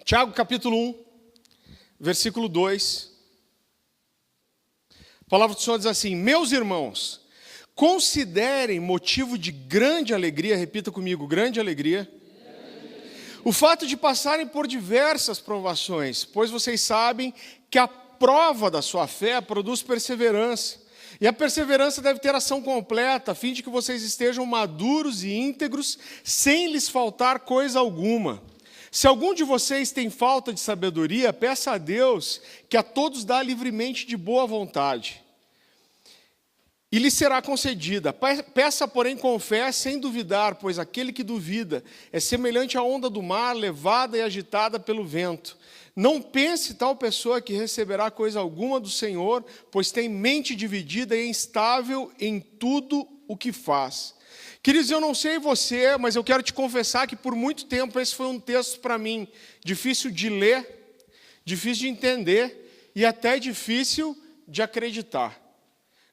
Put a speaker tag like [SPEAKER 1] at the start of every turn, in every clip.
[SPEAKER 1] Tiago capítulo 1, versículo 2. A palavra do Senhor diz assim: meus irmãos, considerem motivo de grande alegria, repita comigo, grande alegria, o fato de passarem por diversas provações, pois vocês sabem que a prova da sua fé produz perseverança. E a perseverança deve ter ação completa, a fim de que vocês estejam maduros e íntegros, sem lhes faltar coisa alguma. Se algum de vocês tem falta de sabedoria, peça a Deus, que a todos dá livremente de boa vontade, e lhe será concedida. Peça, porém, com fé, sem duvidar, pois aquele que duvida é semelhante à onda do mar, levada e agitada pelo vento. Não pense tal pessoa que receberá coisa alguma do Senhor, pois tem mente dividida e instável em tudo o que faz. Queridos, eu não sei você, mas eu quero te confessar que por muito tempo esse foi um texto para mim difícil de ler, difícil de entender e até difícil de acreditar.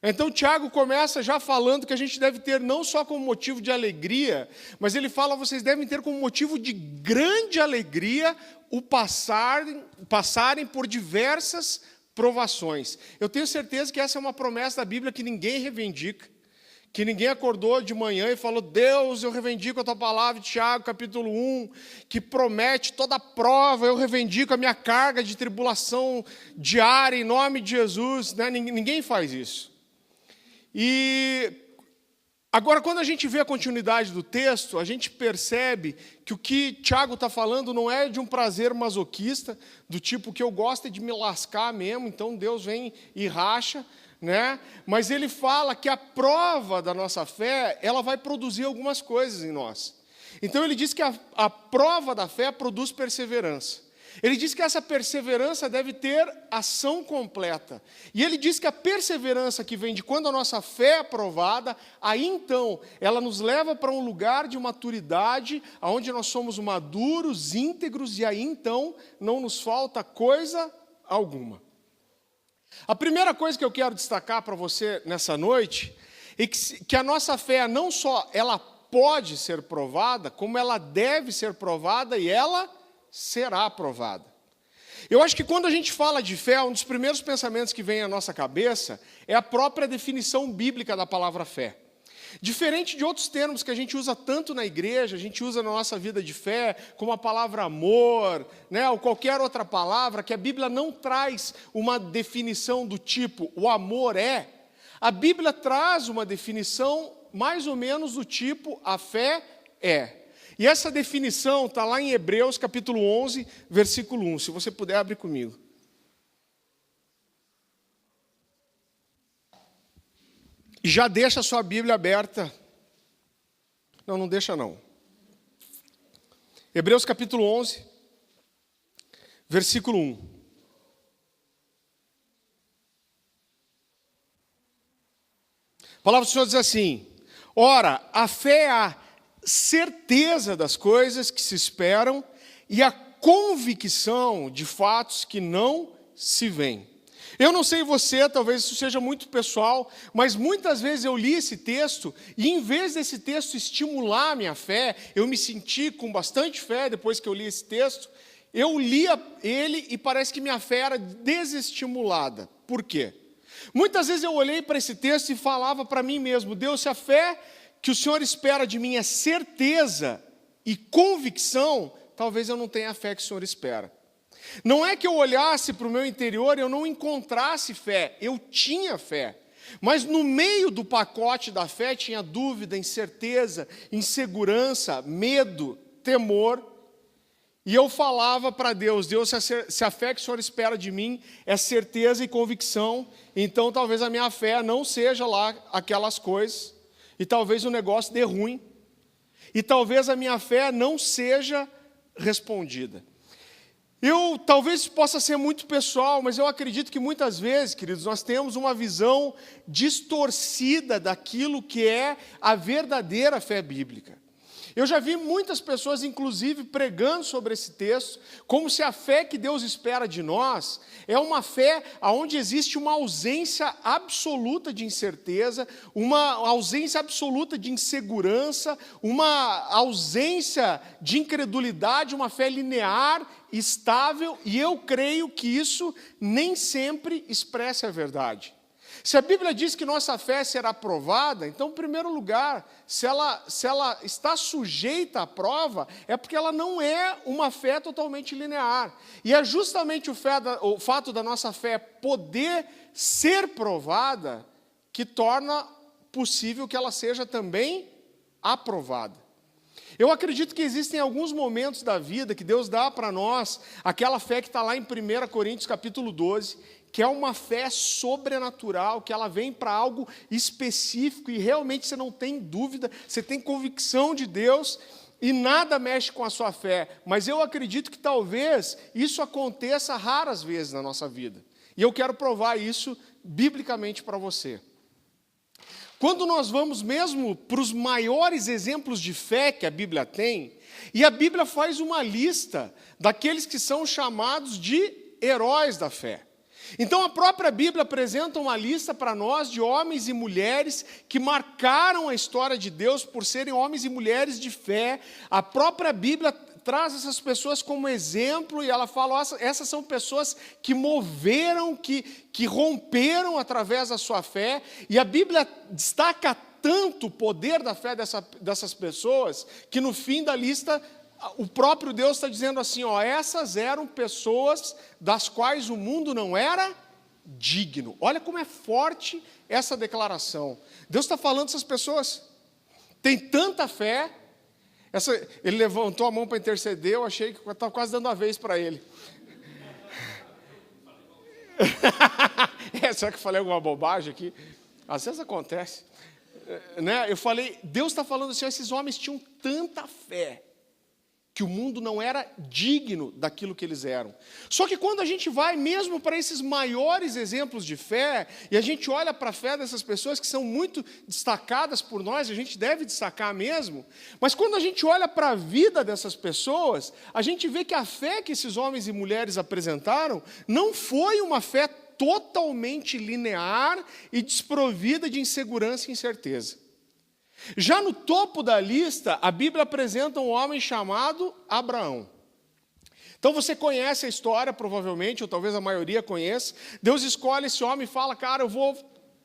[SPEAKER 1] Então Tiago começa já falando que a gente deve ter não só como motivo de alegria, mas ele fala, vocês devem ter como motivo de grande alegria o passarem por diversas provações. Eu tenho certeza que essa é uma promessa da Bíblia que ninguém reivindica, que ninguém acordou de manhã e falou, Deus, eu reivindico a tua palavra, Tiago, capítulo 1, que promete toda a prova, eu reivindico a minha carga de tribulação diária em nome de Jesus. Né? Ninguém faz isso. E agora, quando a gente vê a continuidade do texto, a gente percebe que o que Tiago está falando não é de um prazer masoquista, do tipo que eu gosto de me lascar mesmo, então Deus vem e racha, né? Mas ele fala que a prova da nossa fé, ela vai produzir algumas coisas em nós. Então ele diz que a prova da fé produz perseverança. Ele diz que essa perseverança deve ter ação completa. E ele diz que a perseverança que vem de quando a nossa fé é provada, aí então ela nos leva para um lugar de maturidade, onde nós somos maduros, íntegros, e aí então não nos falta coisa alguma. A primeira coisa que eu quero destacar para você nessa noite é que a nossa fé não só ela pode ser provada, como ela deve ser provada e ela será aprovada. Eu acho que quando a gente fala de fé, um dos primeiros pensamentos que vem à nossa cabeça é a própria definição bíblica da palavra fé. Diferente de outros termos que a gente usa tanto na igreja, a gente usa na nossa vida de fé, como a palavra amor, né, ou qualquer outra palavra, que a Bíblia não traz uma definição do tipo, o amor é. A Bíblia traz uma definição mais ou menos do tipo, a fé é. E essa definição está lá em Hebreus, capítulo 11, versículo 1. Se você puder, abre comigo. E já deixa a sua Bíblia aberta. Não deixa não. Hebreus, capítulo 11, versículo 1. A palavra do Senhor diz assim: ora, a fé é a certeza das coisas que se esperam e a convicção de fatos que não se veem. Eu não sei você, talvez isso seja muito pessoal, mas muitas vezes eu li esse texto e em vez desse texto estimular a minha fé, eu me senti com bastante fé depois que eu li esse texto, eu lia ele e parece que minha fé era desestimulada. Por quê? Muitas vezes eu olhei para esse texto e falava para mim mesmo, Deus, se a fé que o Senhor espera de mim é certeza e convicção, talvez eu não tenha a fé que o Senhor espera. Não é que eu olhasse para o meu interior e eu não encontrasse fé, eu tinha fé. Mas no meio do pacote da fé tinha dúvida, incerteza, insegurança, medo, temor. E eu falava para Deus, se a fé que o Senhor espera de mim é certeza e convicção, então talvez a minha fé não seja lá aquelas coisas. E talvez o negócio dê ruim. E talvez a minha fé não seja respondida. Talvez possa ser muito pessoal, mas eu acredito que muitas vezes, queridos, nós temos uma visão distorcida daquilo que é a verdadeira fé bíblica. Eu já vi muitas pessoas, inclusive, pregando sobre esse texto, como se a fé que Deus espera de nós é uma fé onde existe uma ausência absoluta de incerteza, uma ausência absoluta de insegurança, uma ausência de incredulidade, uma fé linear, estável, e eu creio que isso nem sempre expressa a verdade. Se a Bíblia diz que nossa fé será provada, então, em primeiro lugar, se ela está sujeita à prova, é porque ela não é uma fé totalmente linear. E é justamente o fato da nossa fé poder ser provada que torna possível que ela seja também aprovada. Eu acredito que existem alguns momentos da vida que Deus dá para nós, aquela fé que está lá em 1 Coríntios capítulo 12, que é uma fé sobrenatural, que ela vem para algo específico e realmente você não tem dúvida, você tem convicção de Deus e nada mexe com a sua fé. Mas eu acredito que talvez isso aconteça raras vezes na nossa vida. E eu quero provar isso biblicamente para você. Quando nós vamos mesmo para os maiores exemplos de fé que a Bíblia tem, e a Bíblia faz uma lista daqueles que são chamados de heróis da fé. Então a própria Bíblia apresenta uma lista para nós de homens e mulheres que marcaram a história de Deus por serem homens e mulheres de fé. A própria Bíblia traz essas pessoas como exemplo e ela fala, essas são pessoas que moveram, que romperam através da sua fé. E a Bíblia destaca tanto o poder da fé dessas pessoas que no fim da lista o próprio Deus está dizendo assim, essas eram pessoas das quais o mundo não era digno. Olha como é forte essa declaração. Deus está falando dessas pessoas. Tem tanta fé. Ele levantou a mão para interceder, eu achei que estava quase dando a vez para ele. Será que eu falei alguma bobagem aqui? Às vezes acontece. Eu falei, Deus está falando assim, esses homens tinham tanta fé, que o mundo não era digno daquilo que eles eram. Só que quando a gente vai mesmo para esses maiores exemplos de fé, e a gente olha para a fé dessas pessoas que são muito destacadas por nós, a gente deve destacar mesmo, mas quando a gente olha para a vida dessas pessoas, a gente vê que a fé que esses homens e mulheres apresentaram não foi uma fé totalmente linear e desprovida de insegurança e incerteza. Já no topo da lista, a Bíblia apresenta um homem chamado Abraão. Então você conhece a história, provavelmente, ou talvez a maioria conheça. Deus escolhe esse homem e fala, cara, eu vou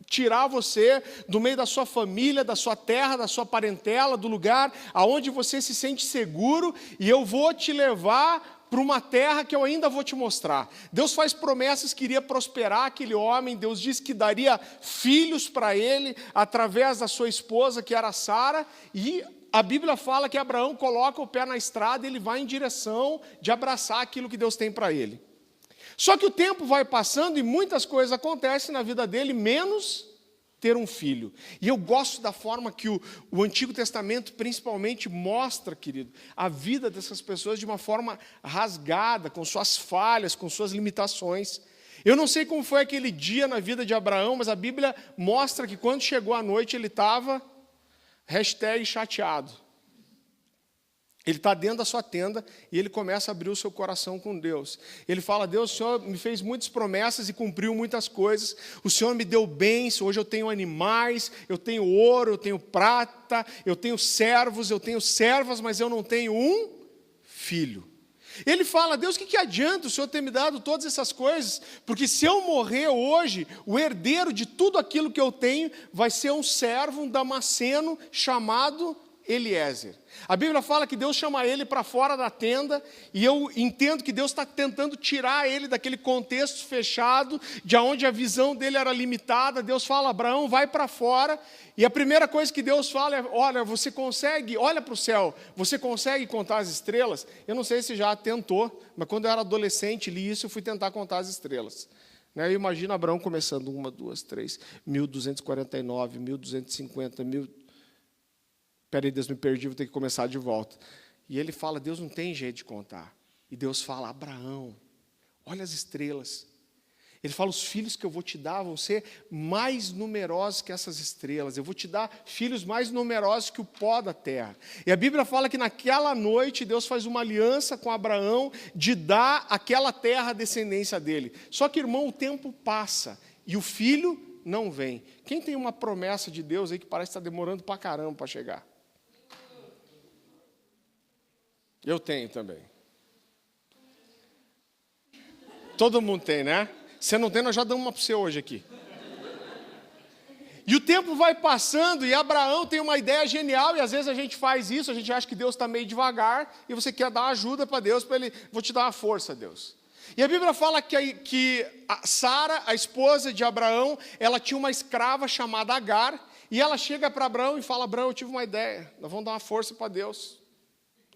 [SPEAKER 1] tirar você do meio da sua família, da sua terra, da sua parentela, do lugar aonde você se sente seguro, e eu vou te levar para uma terra que eu ainda vou te mostrar. Deus faz promessas que iria prosperar aquele homem, Deus diz que daria filhos para ele, através da sua esposa, que era Sara, e a Bíblia fala que Abraão coloca o pé na estrada e ele vai em direção de abraçar aquilo que Deus tem para ele. Só que o tempo vai passando e muitas coisas acontecem na vida dele, menos ter um filho. E eu gosto da forma que o Antigo Testamento principalmente mostra, querido, a vida dessas pessoas de uma forma rasgada, com suas falhas, com suas limitações. Eu não sei como foi aquele dia na vida de Abraão, mas a Bíblia mostra que quando chegou a noite ele estava #chateado. Ele está dentro da sua tenda e ele começa a abrir o seu coração com Deus. Ele fala, Deus, o Senhor me fez muitas promessas e cumpriu muitas coisas. O Senhor me deu bens, hoje eu tenho animais, eu tenho ouro, eu tenho prata, eu tenho servos, eu tenho servas, mas eu não tenho um filho. Ele fala, Deus, o que adianta o Senhor ter me dado todas essas coisas? Porque se eu morrer hoje, o herdeiro de tudo aquilo que eu tenho vai ser um servo, um damasceno chamado Eliezer. A Bíblia fala que Deus chama ele para fora da tenda, e eu entendo que Deus está tentando tirar ele daquele contexto fechado, de onde a visão dele era limitada. Deus fala, Abraão, vai para fora, e a primeira coisa que Deus fala é, olha, você consegue, olha para o céu, você consegue contar as estrelas? Eu não sei se já tentou, mas quando eu era adolescente, li isso, eu fui tentar contar as estrelas. Eu imagino Abraão começando 1, 2, 3, 1249, 1250, Peraí, Deus, me perdi, vou ter que começar de volta. E ele fala, Deus não tem jeito de contar. E Deus fala, Abraão, olha as estrelas. Ele fala, os filhos que eu vou te dar vão ser mais numerosos que essas estrelas. Eu vou te dar filhos mais numerosos que o pó da terra. E a Bíblia fala que naquela noite Deus faz uma aliança com Abraão de dar aquela terra à descendência dele. Só que, irmão, o tempo passa e o filho não vem. Quem tem uma promessa de Deus aí que parece estar demorando pra caramba para chegar? Eu tenho também. Todo mundo tem, né? Se não tem, nós já damos uma para você hoje aqui. E o tempo vai passando e Abraão tem uma ideia genial e às vezes a gente faz isso, a gente acha que Deus está meio devagar e você quer dar ajuda para Deus, para ele, vou te dar uma força, Deus. E a Bíblia fala que Sara, a esposa de Abraão, ela tinha uma escrava chamada Agar e ela chega para Abraão e fala, Abraão, eu tive uma ideia, nós vamos dar uma força para Deus.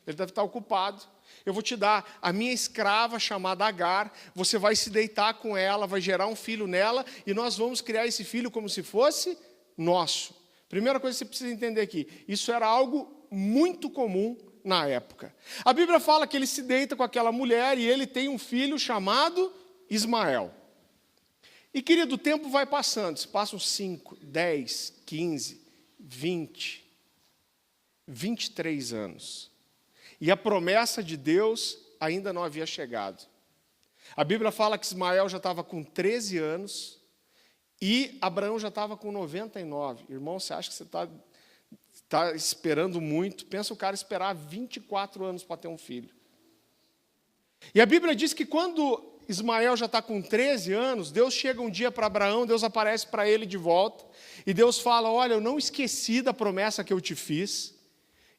[SPEAKER 1] Ele deve estar ocupado. Eu vou te dar a minha escrava chamada Agar, você vai se deitar com ela, vai gerar um filho nela, e nós vamos criar esse filho como se fosse nosso. Primeira coisa que você precisa entender aqui, isso era algo muito comum na época. A Bíblia fala que ele se deita com aquela mulher e ele tem um filho chamado Ismael. E, querido, o tempo vai passando, se passam 5, 10, 15, 20, 23 anos. E a promessa de Deus ainda não havia chegado. A Bíblia fala que Ismael já estava com 13 anos e Abraão já estava com 99. Irmão, você acha que você está esperando muito? Pensa o cara esperar 24 anos para ter um filho. E a Bíblia diz que quando Ismael já está com 13 anos, Deus chega um dia para Abraão, Deus aparece para ele de volta, e Deus fala, olha, eu não esqueci da promessa que eu te fiz,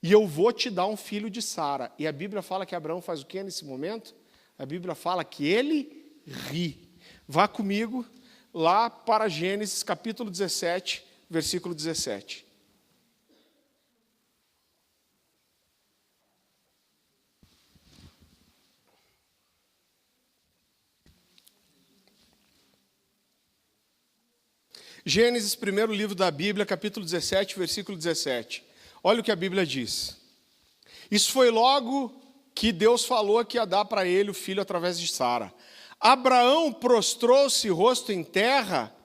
[SPEAKER 1] e eu vou te dar um filho de Sara. E a Bíblia fala que Abraão faz o que nesse momento? A Bíblia fala que ele ri. Vá comigo lá para Gênesis capítulo 17, versículo 17. Gênesis, primeiro livro da Bíblia, capítulo 17, versículo 17. Olha o que a Bíblia diz. Isso foi logo que Deus falou que ia dar para ele o filho através de Sara. Abraão prostrou-se rosto em terra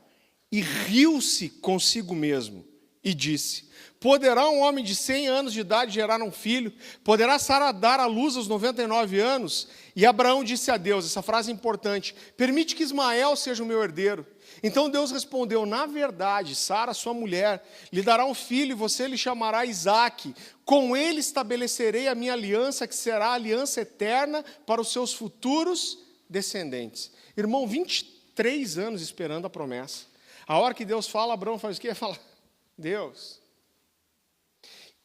[SPEAKER 1] e riu-se consigo mesmo e disse, poderá um homem de 100 anos de idade gerar um filho? Poderá Sara dar à luz aos 99 anos? E Abraão disse a Deus, essa frase é importante, permite que Ismael seja o meu herdeiro. Então Deus respondeu, na verdade, Sara, sua mulher, lhe dará um filho e você lhe chamará Isaque. Com ele estabelecerei a minha aliança, que será a aliança eterna para os seus futuros descendentes. Irmão, 23 anos esperando a promessa. A hora que Deus fala, Abraão faz o quê? Fala, Deus.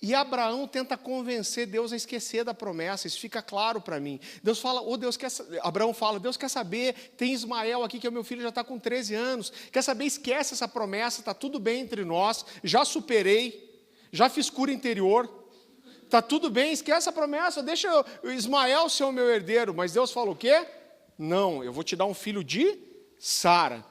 [SPEAKER 1] E Abraão tenta convencer Deus a esquecer da promessa, isso fica claro para mim. Deus fala, Abraão fala, Deus quer saber, tem Ismael aqui, que é o meu filho, já está com 13 anos, quer saber, esquece essa promessa, está tudo bem entre nós, já superei, já fiz cura interior, está tudo bem, esquece a promessa, deixa Ismael ser o meu herdeiro. Mas Deus fala o quê? Não, eu vou te dar um filho de Sara.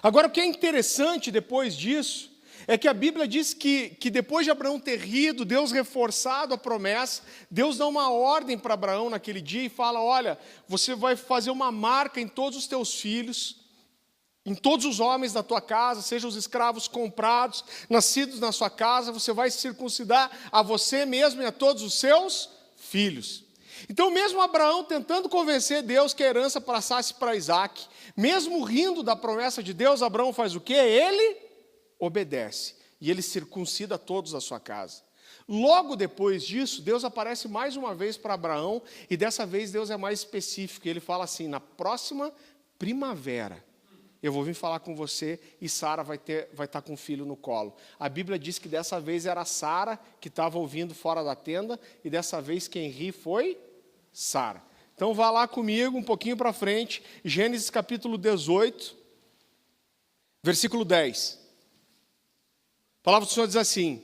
[SPEAKER 1] Agora, o que é interessante depois disso, é que a Bíblia diz que depois de Abraão ter rido, Deus reforçado a promessa, Deus dá uma ordem para Abraão naquele dia e fala, olha, você vai fazer uma marca em todos os teus filhos, em todos os homens da tua casa, sejam os escravos comprados, nascidos na sua casa, você vai circuncidar a você mesmo e a todos os seus filhos. Então, mesmo Abraão tentando convencer Deus que a herança passasse para Isaque, mesmo rindo da promessa de Deus, Abraão faz o quê? Ele obedece, e ele circuncida todos da sua casa. Logo depois disso, Deus aparece mais uma vez para Abraão, e dessa vez Deus é mais específico, ele fala assim, na próxima primavera, eu vou vir falar com você, e Sara vai estar com um filho no colo. A Bíblia diz que dessa vez era Sara, que estava ouvindo fora da tenda, e dessa vez quem ri foi Sara. Então vá lá comigo, um pouquinho para frente, Gênesis capítulo 18, versículo 10. A palavra do Senhor diz assim,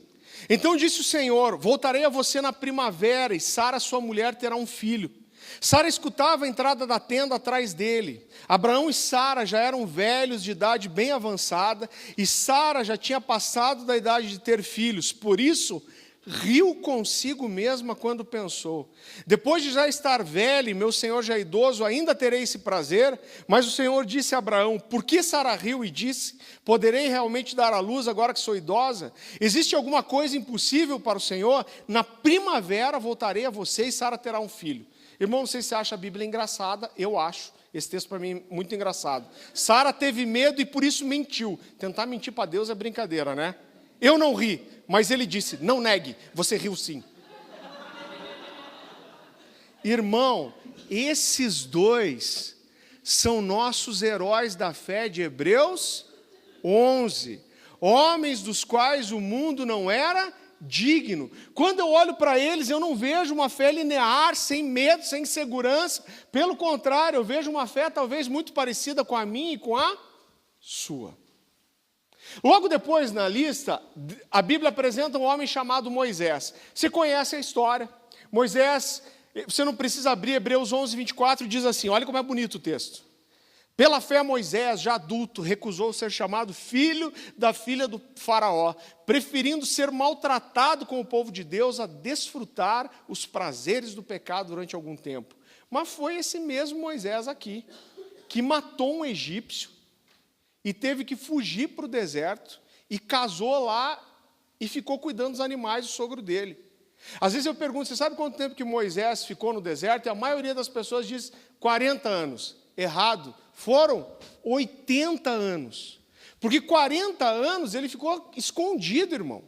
[SPEAKER 1] então disse o Senhor, voltarei a você na primavera, e Sara, sua mulher, terá um filho. Sara escutava a entrada da tenda atrás dele. Abraão e Sara já eram velhos de idade bem avançada, e Sara já tinha passado da idade de ter filhos, por isso riu consigo mesma quando pensou: depois de já estar velho, e meu senhor já idoso, ainda terei esse prazer? Mas o Senhor disse a Abraão: por que Sara riu e disse: poderei realmente dar à luz agora que sou idosa? Existe alguma coisa impossível para o Senhor? Na primavera voltarei a você e Sara terá um filho. Irmão, não sei se você acha a Bíblia engraçada, eu acho. Esse texto para mim é muito engraçado. Sara teve medo e por isso mentiu. Tentar mentir para Deus é brincadeira, né? Eu não ri, mas ele disse: não negue, você riu sim. Irmão, esses dois são nossos heróis da fé de Hebreus 11. Homens dos quais o mundo não era digno. Quando eu olho para eles, eu não vejo uma fé linear, sem medo, sem insegurança. Pelo contrário, eu vejo uma fé talvez muito parecida com a minha e com a sua. Logo depois, na lista, a Bíblia apresenta um homem chamado Moisés. Você conhece a história. Moisés, você não precisa abrir, Hebreus 11, 24, diz assim, olha como é bonito o texto. Pela fé, Moisés, já adulto, recusou ser chamado filho da filha do faraó, preferindo ser maltratado com o povo de Deus a desfrutar os prazeres do pecado durante algum tempo. Mas foi esse mesmo Moisés aqui, que matou um egípcio, e teve que fugir para o deserto, e casou lá, e ficou cuidando dos animais do sogro dele. Às vezes eu pergunto, você sabe quanto tempo que Moisés ficou no deserto? E a maioria das pessoas diz 40 anos. Errado. Foram 80 anos. Porque 40 anos ele ficou escondido, irmão.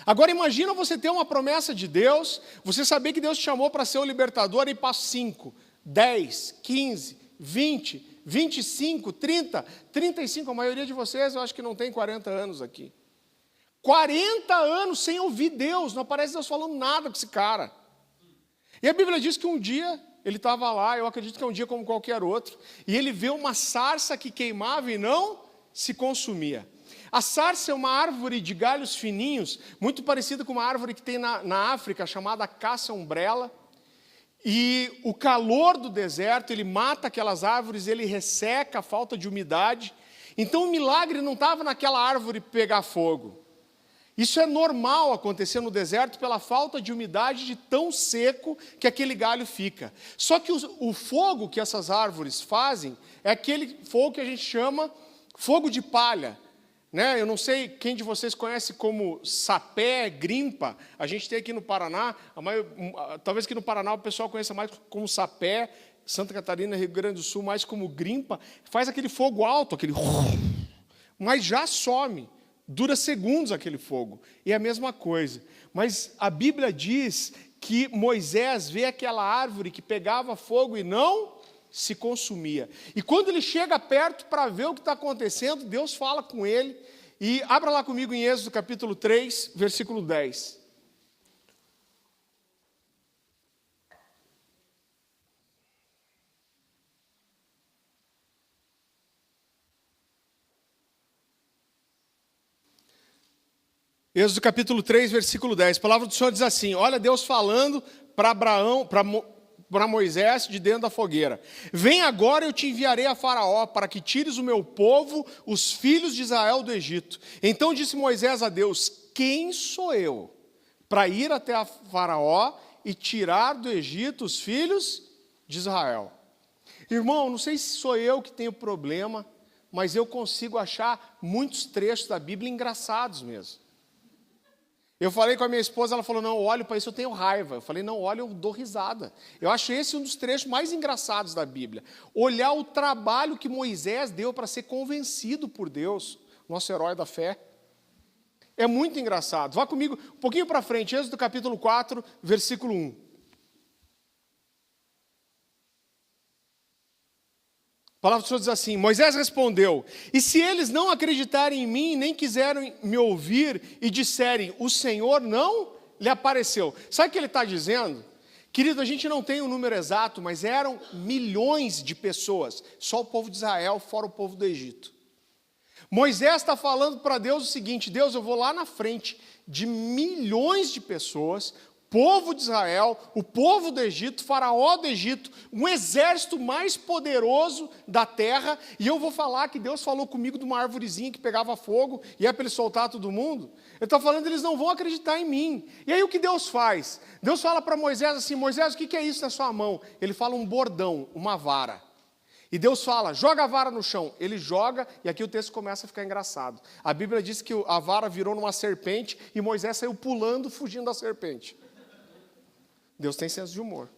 [SPEAKER 1] Agora imagina você ter uma promessa de Deus, você saber que Deus te chamou para ser o libertador e passa 5, 10, 15, 20... 25, 30, 35, a maioria de vocês eu acho que não tem 40 anos aqui. 40 anos sem ouvir Deus, não aparece Deus falando nada com esse cara. E a Bíblia diz que um dia ele estava lá, eu acredito que é um dia como qualquer outro, e ele vê uma sarça que queimava e não se consumia. A sarça é uma árvore de galhos fininhos, muito parecida com uma árvore que tem na África, chamada caça umbrella. E o calor do deserto, ele mata aquelas árvores, ele resseca a falta de umidade. Então o milagre não estava naquela árvore pegar fogo. Isso é normal acontecer no deserto pela falta de umidade de tão seco que aquele galho fica. Só que o fogo que essas árvores fazem é aquele fogo que a gente chama fogo de palha. Né? Eu não sei quem de vocês conhece como sapé, grimpa. A gente tem aqui no Paraná, talvez aqui no Paraná o pessoal conheça mais como sapé, Santa Catarina, Rio Grande do Sul, mais como grimpa. Faz aquele fogo alto, aquele... mas já some. Dura segundos aquele fogo. E é a mesma coisa. Mas a Bíblia diz que Moisés vê aquela árvore que pegava fogo e não se consumia. E quando ele chega perto para ver o que está acontecendo, Deus fala com ele. E abra lá comigo em Êxodo capítulo 3, versículo 10. Êxodo capítulo 3, versículo 10. A palavra do Senhor diz assim, olha Deus falando para Abraão, para Moisés de dentro da fogueira. Vem agora, eu te enviarei a Faraó, para que tires o meu povo, os filhos de Israel do Egito. Então disse Moisés a Deus, quem sou eu para ir até a Faraó e tirar do Egito os filhos de Israel? Irmão, não sei se sou eu que tenho problema, mas eu consigo achar muitos trechos da Bíblia engraçados mesmo. Eu falei com a minha esposa, ela falou, não, eu olho para isso, eu tenho raiva. Eu falei, não, olha, eu dou risada. Eu acho esse um dos trechos mais engraçados da Bíblia. Olhar o trabalho que Moisés deu para ser convencido por Deus, nosso herói da fé. É muito engraçado. Vá comigo um pouquinho para frente, Êxodo capítulo 4, versículo 1. A palavra do Senhor diz assim, Moisés respondeu, e se eles não acreditarem em mim, nem quiserem me ouvir e disserem, o Senhor não lhe apareceu. Sabe o que ele está dizendo? Querido, a gente não tem o número exato, mas eram milhões de pessoas, só o povo de Israel, fora o povo do Egito. Moisés está falando para Deus o seguinte, Deus, eu vou lá na frente de milhões de pessoas, povo de Israel, o povo do Egito, faraó do Egito, um exército mais poderoso da terra, e eu vou falar que Deus falou comigo de uma arvorezinha que pegava fogo, e é para ele soltar todo mundo. Ele está falando, eles não vão acreditar em mim. E aí o que Deus faz? Deus fala para Moisés assim, Moisés, o que é isso na sua mão? Ele fala um bordão, uma vara. E Deus fala, joga a vara no chão. Ele joga, e aqui o texto começa a ficar engraçado. A Bíblia diz que a vara virou numa serpente, e Moisés saiu pulando, fugindo da serpente. Deus tem senso de humor.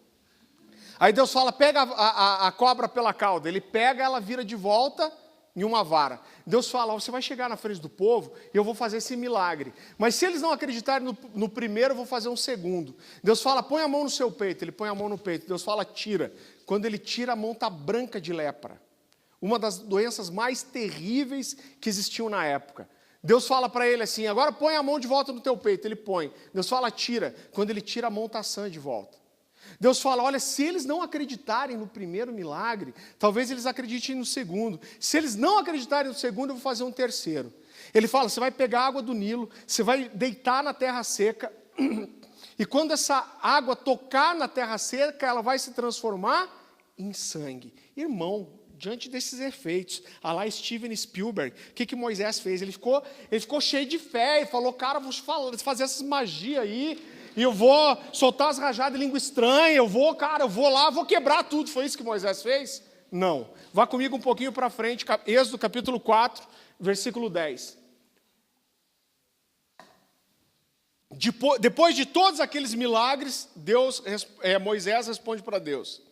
[SPEAKER 1] Aí Deus fala, pega a cobra pela cauda. Ele pega, ela vira de volta em uma vara. Deus fala, você vai chegar na frente do povo e eu vou fazer esse milagre. Mas se eles não acreditarem no primeiro, eu vou fazer um segundo. Deus fala, põe a mão no seu peito. Ele põe a mão no peito. Deus fala, tira. Quando ele tira, a mão está branca de lepra. Uma das doenças mais terríveis que existiam na época. Deus fala para ele assim, agora põe a mão de volta no teu peito. Ele põe. Deus fala, tira. Quando ele tira, a mão está sã de volta. Deus fala, olha, se eles não acreditarem no primeiro milagre, talvez eles acreditem no segundo. Se eles não acreditarem no segundo, eu vou fazer um terceiro. Ele fala, você vai pegar a água do Nilo, você vai deitar na terra seca, e quando essa água tocar na terra seca, ela vai se transformar em sangue. Irmão, diante desses efeitos, a lá Steven Spielberg, o que Moisés fez? Ele ficou cheio de fé e falou, cara, vou fazer essas magias aí, e eu vou soltar as rajadas de língua estranha, eu vou lá, vou quebrar tudo. Foi isso que Moisés fez? Não. Vá comigo um pouquinho para frente, Êxodo capítulo 4, versículo 10. Depois de todos aqueles milagres, Moisés responde para Deus.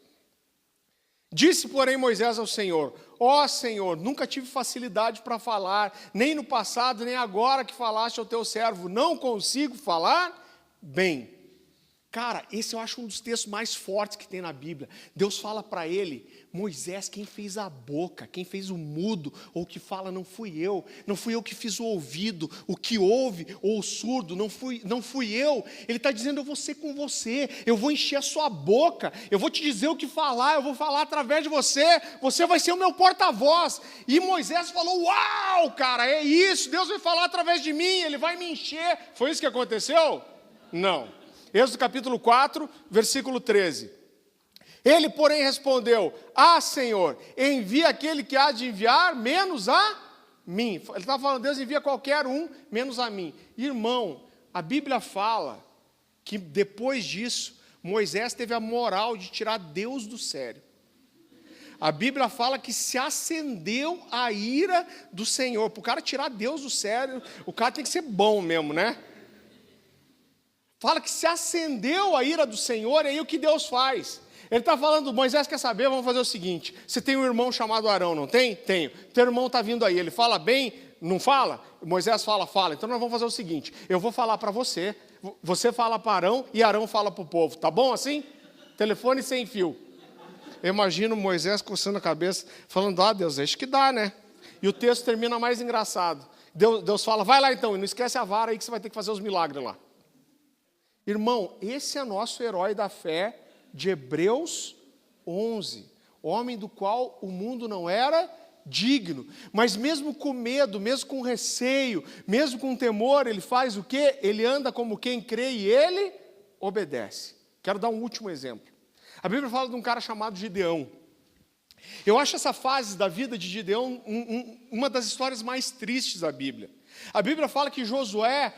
[SPEAKER 1] Disse, porém, Moisés ao Senhor, ó Senhor, nunca tive facilidade para falar, nem no passado, nem agora que falaste ao teu servo, não consigo falar bem. Cara, esse eu acho um dos textos mais fortes que tem na Bíblia. Deus fala para ele, Moisés, quem fez a boca, quem fez o mudo, ou o que fala, não fui eu que fiz o ouvido, o que ouve, ou o surdo, não fui eu. Ele está dizendo, eu vou ser com você, eu vou encher a sua boca, eu vou te dizer o que falar, eu vou falar através de você, você vai ser o meu porta-voz. E Moisés falou, uau, cara, é isso, Deus vai falar através de mim, ele vai me encher. Foi isso que aconteceu? Não. Êxodo capítulo 4, versículo 13. Ele, porém, respondeu, Senhor, envia aquele que há de enviar, menos a mim. Ele está falando, Deus envia qualquer um, menos a mim. Irmão, a Bíblia fala que depois disso, Moisés teve a moral de tirar Deus do sério. A Bíblia fala que se acendeu a ira do Senhor. Para o cara tirar Deus do sério, o cara tem que ser bom mesmo, né? Fala que se acendeu a ira do Senhor, e aí o que Deus faz? Ele está falando, Moisés quer saber, vamos fazer o seguinte, você tem um irmão chamado Arão, não tem? Tenho. Teu irmão está vindo aí, ele fala bem, não fala? Moisés fala, então nós vamos fazer o seguinte, eu vou falar para você, você fala para Arão, e Arão fala para o povo, tá bom assim? Telefone sem fio. Eu imagino Moisés coçando a cabeça, falando, Deus, acho que dá, né? E o texto termina mais engraçado. Deus fala, vai lá então, e não esquece a vara aí que você vai ter que fazer os milagres lá. Irmão, esse é nosso herói da fé de Hebreus 11, homem do qual o mundo não era digno, mas mesmo com medo, mesmo com receio, mesmo com temor, ele faz o quê? Ele anda como quem crê e ele obedece. Quero dar um último exemplo. A Bíblia fala de um cara chamado Gideão. Eu acho essa fase da vida de Gideão uma das histórias mais tristes da Bíblia. A Bíblia fala que Josué,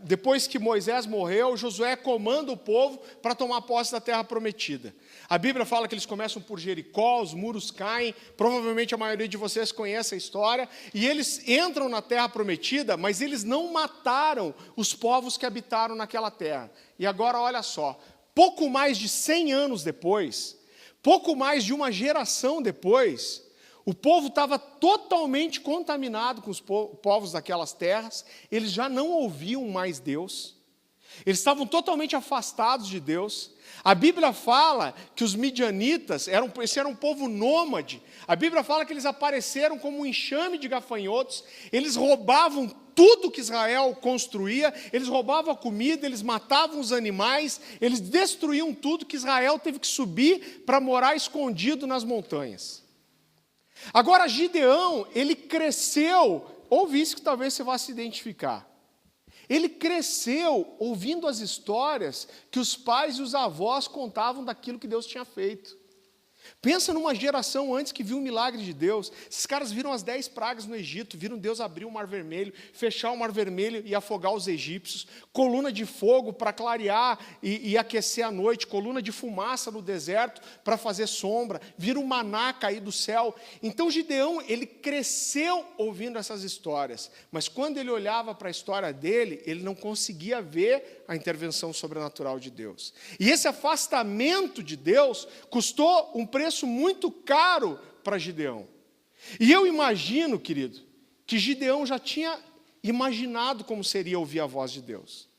[SPEAKER 1] depois que Moisés morreu, Josué comanda o povo para tomar posse da terra prometida. A Bíblia fala que eles começam por Jericó, os muros caem, provavelmente a maioria de vocês conhece a história, e eles entram na terra prometida, mas eles não mataram os povos que habitaram naquela terra. E agora olha só, pouco mais de 100 anos depois, pouco mais de uma geração depois, o povo estava totalmente contaminado com os povos daquelas terras, eles já não ouviam mais Deus, eles estavam totalmente afastados de Deus. A Bíblia fala que os midianitas, esse era um povo nômade, a Bíblia fala que eles apareceram como um enxame de gafanhotos, eles roubavam tudo que Israel construía, eles roubavam a comida, eles matavam os animais, eles destruíam tudo que Israel teve que subir para morar escondido nas montanhas. Agora Gideão, ele cresceu, ouve isso que talvez você vá se identificar. Ele cresceu ouvindo as histórias que os pais e os avós contavam daquilo que Deus tinha feito. Pensa numa geração antes que viu o milagre de Deus. Esses caras viram as 10 pragas no Egito, viram Deus abrir o Mar Vermelho, fechar o Mar Vermelho e afogar os egípcios, coluna de fogo para clarear e aquecer a noite, coluna de fumaça no deserto para fazer sombra, viram o maná cair do céu. Então Gideão, ele cresceu ouvindo essas histórias, mas quando ele olhava para a história dele, ele não conseguia ver a intervenção sobrenatural de Deus. E esse afastamento de Deus custou um preço muito caro para Gideão. E eu imagino, querido, que Gideão já tinha imaginado como seria ouvir a voz de Deus.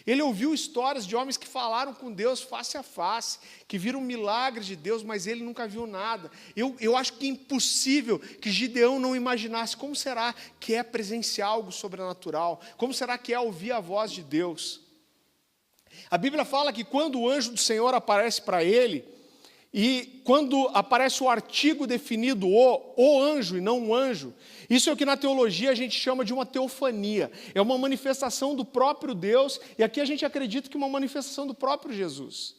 [SPEAKER 1] Ele ouviu histórias de homens que falaram com Deus face a face, que viram milagres de Deus, mas ele nunca viu nada. Eu acho que é impossível que Gideão não imaginasse como será que é presenciar algo sobrenatural, como será que é ouvir a voz de Deus. A Bíblia fala que quando o anjo do Senhor aparece para ele, e quando aparece o artigo definido, o anjo e não um anjo, isso é o que na teologia a gente chama de uma teofania. É uma manifestação do próprio Deus, e aqui a gente acredita que é uma manifestação do próprio Jesus.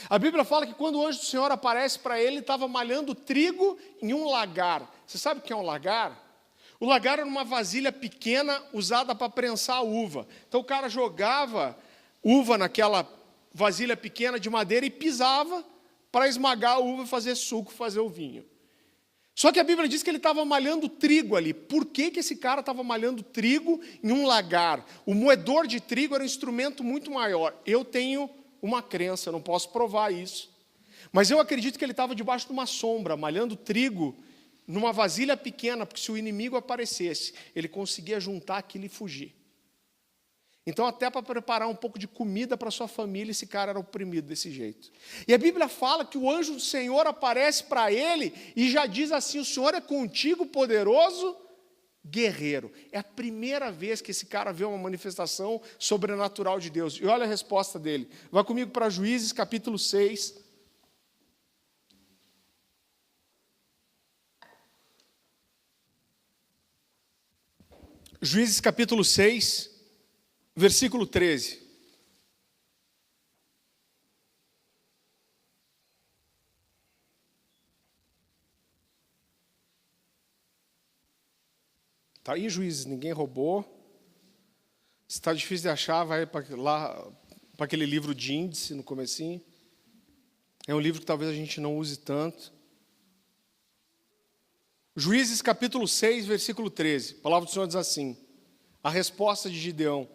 [SPEAKER 1] A Bíblia fala que quando o anjo do Senhor aparece para ele, ele estava malhando trigo em um lagar. Você sabe o que é um lagar? O lagar era uma vasilha pequena usada para prensar a uva. Então o cara jogava uva naquela vasilha pequena de madeira e pisava para esmagar a uva, fazer suco, fazer o vinho. Só que a Bíblia diz que ele estava malhando trigo ali. Por que esse cara estava malhando trigo em um lagar? O moedor de trigo era um instrumento muito maior. Eu tenho uma crença, eu não posso provar isso. Mas eu acredito que ele estava debaixo de uma sombra, malhando trigo numa vasilha pequena, porque se o inimigo aparecesse, ele conseguia juntar aquilo e fugir. Então, até para preparar um pouco de comida para sua família, esse cara era oprimido desse jeito. E a Bíblia fala que o anjo do Senhor aparece para ele e já diz assim: o Senhor é contigo, poderoso guerreiro. É a primeira vez que esse cara vê uma manifestação sobrenatural de Deus. E olha a resposta dele. Vai comigo para Juízes, capítulo 6. Juízes, capítulo 6. Versículo 13. Está aí, Juízes, ninguém roubou. Se está difícil de achar, vai lá para aquele livro de índice no comecinho. É um livro que talvez a gente não use tanto. Juízes capítulo 6, versículo 13. A palavra do Senhor diz assim: a resposta de Gideão.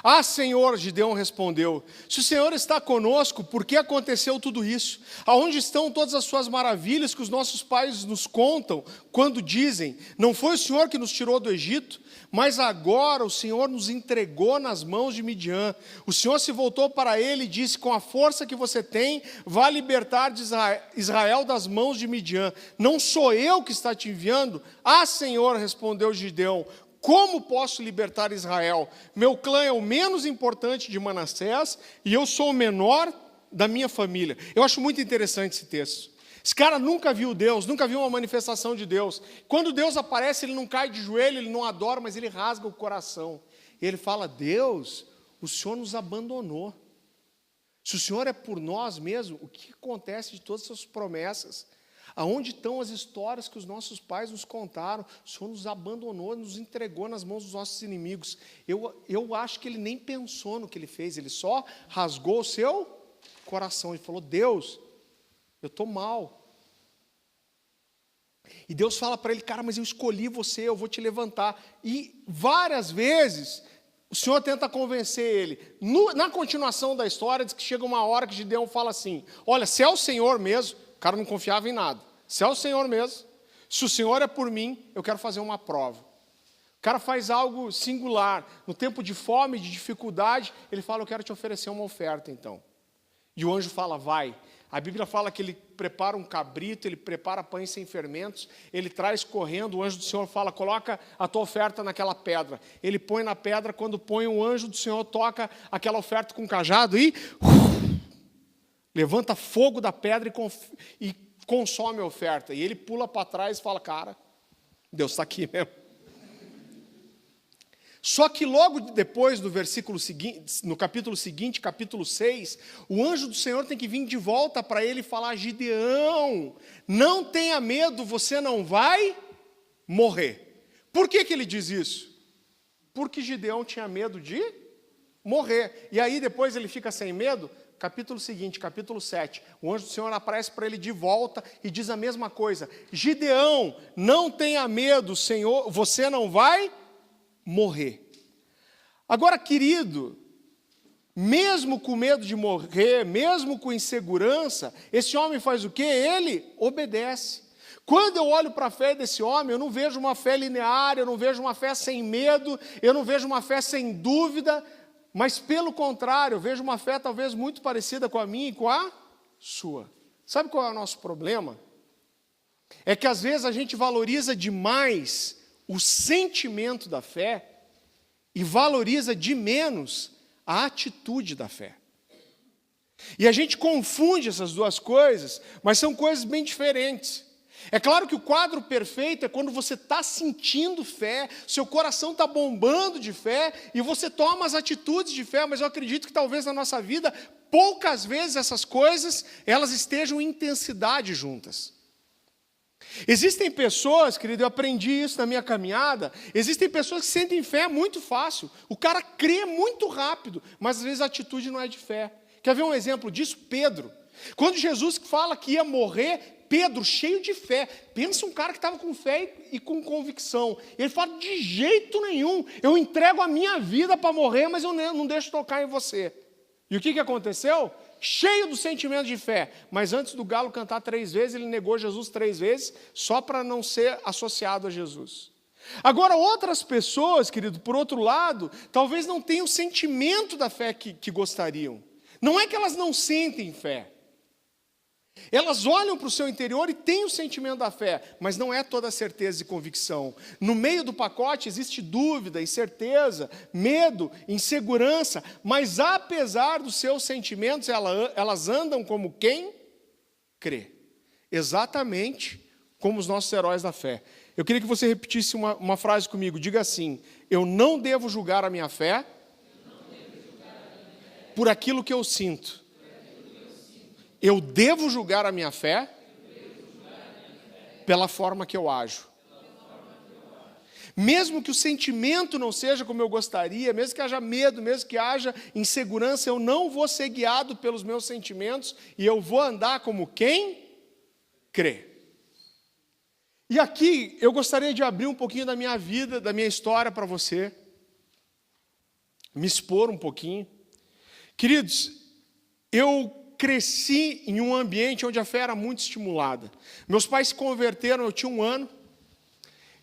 [SPEAKER 1] Ah, Senhor, Gideão respondeu, se o Senhor está conosco, por que aconteceu tudo isso? Aonde estão todas as suas maravilhas que os nossos pais nos contam, quando dizem, não foi o Senhor que nos tirou do Egito, mas agora o Senhor nos entregou nas mãos de Midian. O Senhor se voltou para ele e disse, com a força que você tem, vá libertar de Israel das mãos de Midian. Não sou eu que está te enviando? Ah, Senhor, respondeu Gideão, como posso libertar Israel? Meu clã é o menos importante de Manassés e eu sou o menor da minha família. Eu acho muito interessante esse texto. Esse cara nunca viu Deus, nunca viu uma manifestação de Deus. Quando Deus aparece, ele não cai de joelho, ele não adora, mas ele rasga o coração. E ele fala, Deus, o Senhor nos abandonou. Se o Senhor é por nós mesmo, o que acontece de todas as suas promessas? Aonde estão as histórias que os nossos pais nos contaram? O Senhor nos abandonou, nos entregou nas mãos dos nossos inimigos. Eu acho que ele nem pensou no que ele fez, ele só rasgou o seu coração e falou, Deus, eu estou mal. E Deus fala para ele, cara, mas eu escolhi você, eu vou te levantar. E várias vezes o Senhor tenta convencer ele. Na continuação da história, diz que chega uma hora que Gideão fala assim, olha, se é o Senhor mesmo, o cara não confiava em nada. Se é o Senhor mesmo, se o Senhor é por mim, eu quero fazer uma prova. O cara faz algo singular. No tempo de fome, de dificuldade, ele fala, eu quero te oferecer uma oferta, então. E o anjo fala, vai. A Bíblia fala que ele prepara um cabrito, ele prepara pães sem fermentos, ele traz correndo, o anjo do Senhor fala, coloca a tua oferta naquela pedra. Ele põe na pedra, quando põe, o anjo do Senhor toca aquela oferta com cajado e levanta fogo da pedra e consome a oferta. E ele pula para trás e fala, cara, Deus está aqui mesmo. Só que logo depois, no versículo seguinte, no capítulo seguinte, capítulo 6, o anjo do Senhor tem que vir de volta para ele e falar: Gideão, não tenha medo, você não vai morrer. Por que ele diz isso? Porque Gideão tinha medo de morrer. E aí depois ele fica sem medo. Capítulo seguinte, capítulo 7, o anjo do Senhor aparece para ele de volta e diz a mesma coisa: Gideão, não tenha medo, Senhor, você não vai morrer. Agora, querido, mesmo com medo de morrer, mesmo com insegurança, esse homem faz o quê? Ele obedece. Quando eu olho para a fé desse homem, eu não vejo uma fé linear, eu não vejo uma fé sem medo, eu não vejo uma fé sem dúvida, mas pelo contrário, eu vejo uma fé talvez muito parecida com a minha e com a sua. Sabe qual é o nosso problema? É que às vezes a gente valoriza demais o sentimento da fé e valoriza de menos a atitude da fé. E a gente confunde essas duas coisas, mas são coisas bem diferentes. É claro que o quadro perfeito é quando você está sentindo fé, seu coração está bombando de fé e você toma as atitudes de fé, mas eu acredito que talvez na nossa vida, poucas vezes essas coisas, elas estejam em intensidade juntas. Existem pessoas, querido, eu aprendi isso na minha caminhada, existem pessoas que sentem fé muito fácil, o cara crê muito rápido, mas às vezes a atitude não é de fé. Quer ver um exemplo disso? Pedro. Quando Jesus fala que ia morrer, Pedro, cheio de fé, pensa um cara que estava com fé e com convicção. Ele fala: de jeito nenhum, eu entrego a minha vida para morrer, mas eu não deixo tocar em você. E o que aconteceu? Cheio do sentimento de fé, mas antes do galo cantar 3 vezes, ele negou Jesus 3 vezes, só para não ser associado a Jesus. Agora, outras pessoas, querido, por outro lado, talvez não tenham o sentimento da fé que gostariam. Não é que elas não sentem fé. Elas olham para o seu interior e têm o sentimento da fé, mas não é toda certeza e convicção. No meio do pacote existe dúvida, incerteza, medo, insegurança, mas apesar dos seus sentimentos, elas andam como quem crê. Exatamente como os nossos heróis da fé. Eu queria que você repetisse uma frase comigo. Diga assim: eu não devo julgar a minha fé por aquilo que eu sinto. Eu devo julgar a minha fé pela forma que eu ajo. Mesmo que o sentimento não seja como eu gostaria, mesmo que haja medo, mesmo que haja insegurança, eu não vou ser guiado pelos meus sentimentos e eu vou andar como quem crê. E aqui eu gostaria de abrir um pouquinho da minha vida, da minha história para você, me expor um pouquinho. Queridos, eu cresci em um ambiente onde a fé era muito estimulada. Meus pais se converteram, eu tinha 1 ano,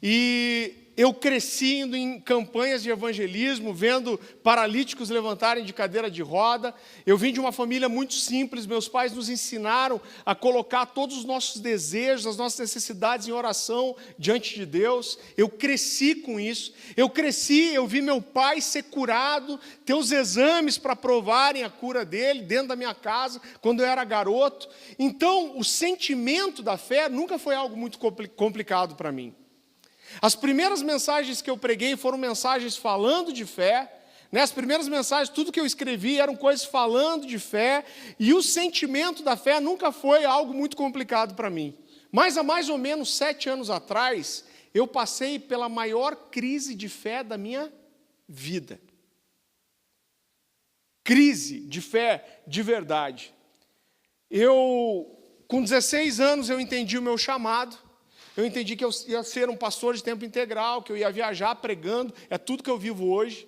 [SPEAKER 1] e eu cresci indo em campanhas de evangelismo, vendo paralíticos levantarem de cadeira de roda. Eu vim de uma família muito simples, meus pais nos ensinaram a colocar todos os nossos desejos, as nossas necessidades em oração diante de Deus. Eu cresci com isso. Eu vi meu pai ser curado, ter os exames para provarem a cura dele dentro da minha casa, quando eu era garoto. Então, o sentimento da fé nunca foi algo muito complicado para mim. As primeiras mensagens que eu preguei foram mensagens falando de fé, né? As primeiras mensagens, tudo que eu escrevi eram coisas falando de fé, e o sentimento da fé nunca foi algo muito complicado para mim. Mas há mais ou menos 7 anos atrás, eu passei pela maior crise de fé da minha vida. Crise de fé de verdade. Com 16 anos, eu entendi o meu chamado. Eu entendi que eu ia ser um pastor de tempo integral, que eu ia viajar pregando, é tudo que eu vivo hoje.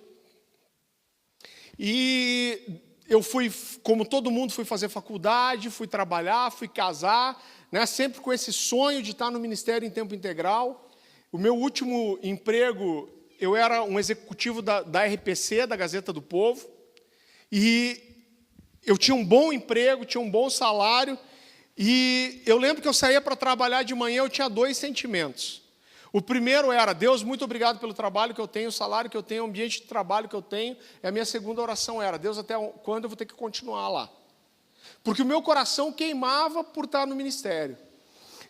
[SPEAKER 1] E eu fui, como todo mundo, fui fazer faculdade, fui trabalhar, fui casar, né, sempre com esse sonho de estar no ministério em tempo integral. O meu último emprego, eu era um executivo da RPC, da Gazeta do Povo, e eu tinha um bom emprego, tinha um bom salário. E eu lembro que eu saía para trabalhar de manhã, eu tinha 2 sentimentos. O primeiro era: Deus, muito obrigado pelo trabalho que eu tenho, o salário que eu tenho, o ambiente de trabalho que eu tenho. E a minha segunda oração era: Deus, até quando eu vou ter que continuar lá? Porque o meu coração queimava por estar no ministério.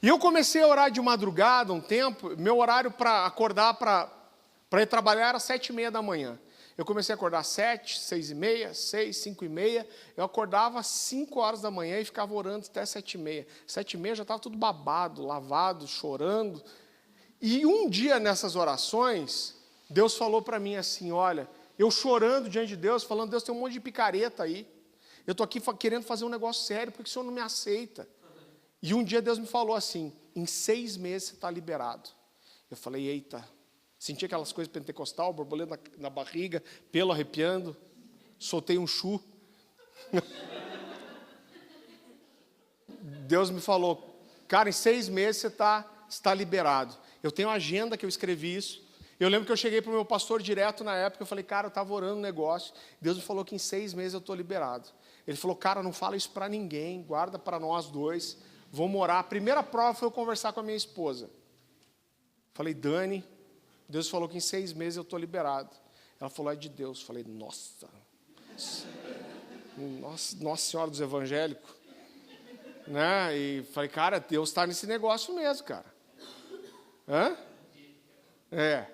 [SPEAKER 1] E eu comecei a orar de madrugada um tempo, meu horário para acordar para Para ir trabalhar era 7h30 da manhã. Eu comecei a acordar 7, 6h30, 6, 5h30. Eu acordava às 5 horas da manhã e ficava orando até 7h30. 7h30 já estava tudo babado, lavado, chorando. E um dia nessas orações, Deus falou para mim assim, olha, eu chorando diante de Deus, falando, Deus, tem um monte de picareta aí. Eu estou aqui querendo fazer um negócio sério, porque o Senhor não me aceita. E um dia Deus me falou assim, em 6 meses você está liberado. Eu falei, eita, senti aquelas coisas pentecostal, borboleta na barriga, pelo arrepiando, soltei um chu. Deus me falou, cara, em 6 meses você está liberado. Eu tenho uma agenda que eu escrevi isso. Eu lembro que eu cheguei para o meu pastor direto na época, eu falei, cara, eu estava orando um negócio. Deus me falou que em 6 meses eu estou liberado. Ele falou, cara, não fala isso para ninguém, guarda para nós dois, vamos orar. A primeira prova foi eu conversar com a minha esposa. Falei, Dani, Deus falou que em 6 meses eu estou liberado. Ela falou, é de Deus. Falei, nossa Senhora dos Evangélicos. Né? E falei, cara, Deus está nesse negócio mesmo, cara. Hã? É.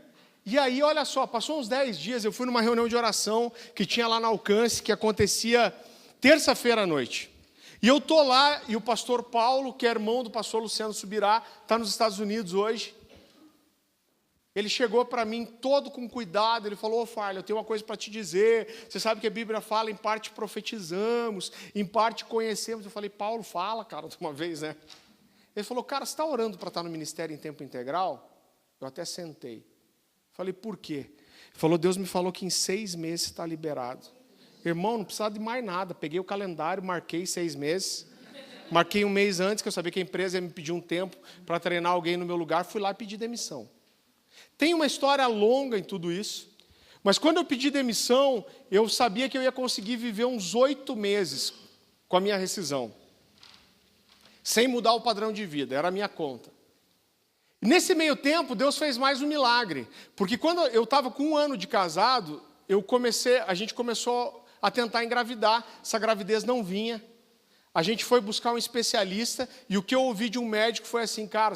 [SPEAKER 1] E aí, olha só, passou uns 10 dias, eu fui numa reunião de oração que tinha lá na Alcance, que acontecia terça-feira à noite. E eu estou lá, e o pastor Paulo, que é irmão do pastor Luciano Subirá, está nos Estados Unidos hoje. Ele chegou para mim todo com cuidado, ele falou, Farley, eu tenho uma coisa para te dizer, você sabe que a Bíblia fala, em parte profetizamos, em parte conhecemos. Eu falei, Paulo, fala, cara, de uma vez, né? Ele falou, cara, você está orando para estar no ministério em tempo integral? Eu até sentei. Falei, por quê? Ele falou, Deus me falou que em 6 meses você está liberado. Irmão, não precisava de mais nada. Peguei o calendário, marquei 6 meses. Marquei um mês antes, que eu sabia que a empresa ia me pedir um tempo para treinar alguém no meu lugar. Fui lá e pedi demissão. Tem uma história longa em tudo isso. Mas quando eu pedi demissão, eu sabia que eu ia conseguir viver uns 8 meses com a minha rescisão. Sem mudar o padrão de vida. Era a minha conta. Nesse meio tempo, Deus fez mais um milagre. Porque quando eu estava com 1 ano de casado, a gente começou a tentar engravidar. Essa gravidez não vinha. A gente foi buscar um especialista e o que eu ouvi de um médico foi assim, cara,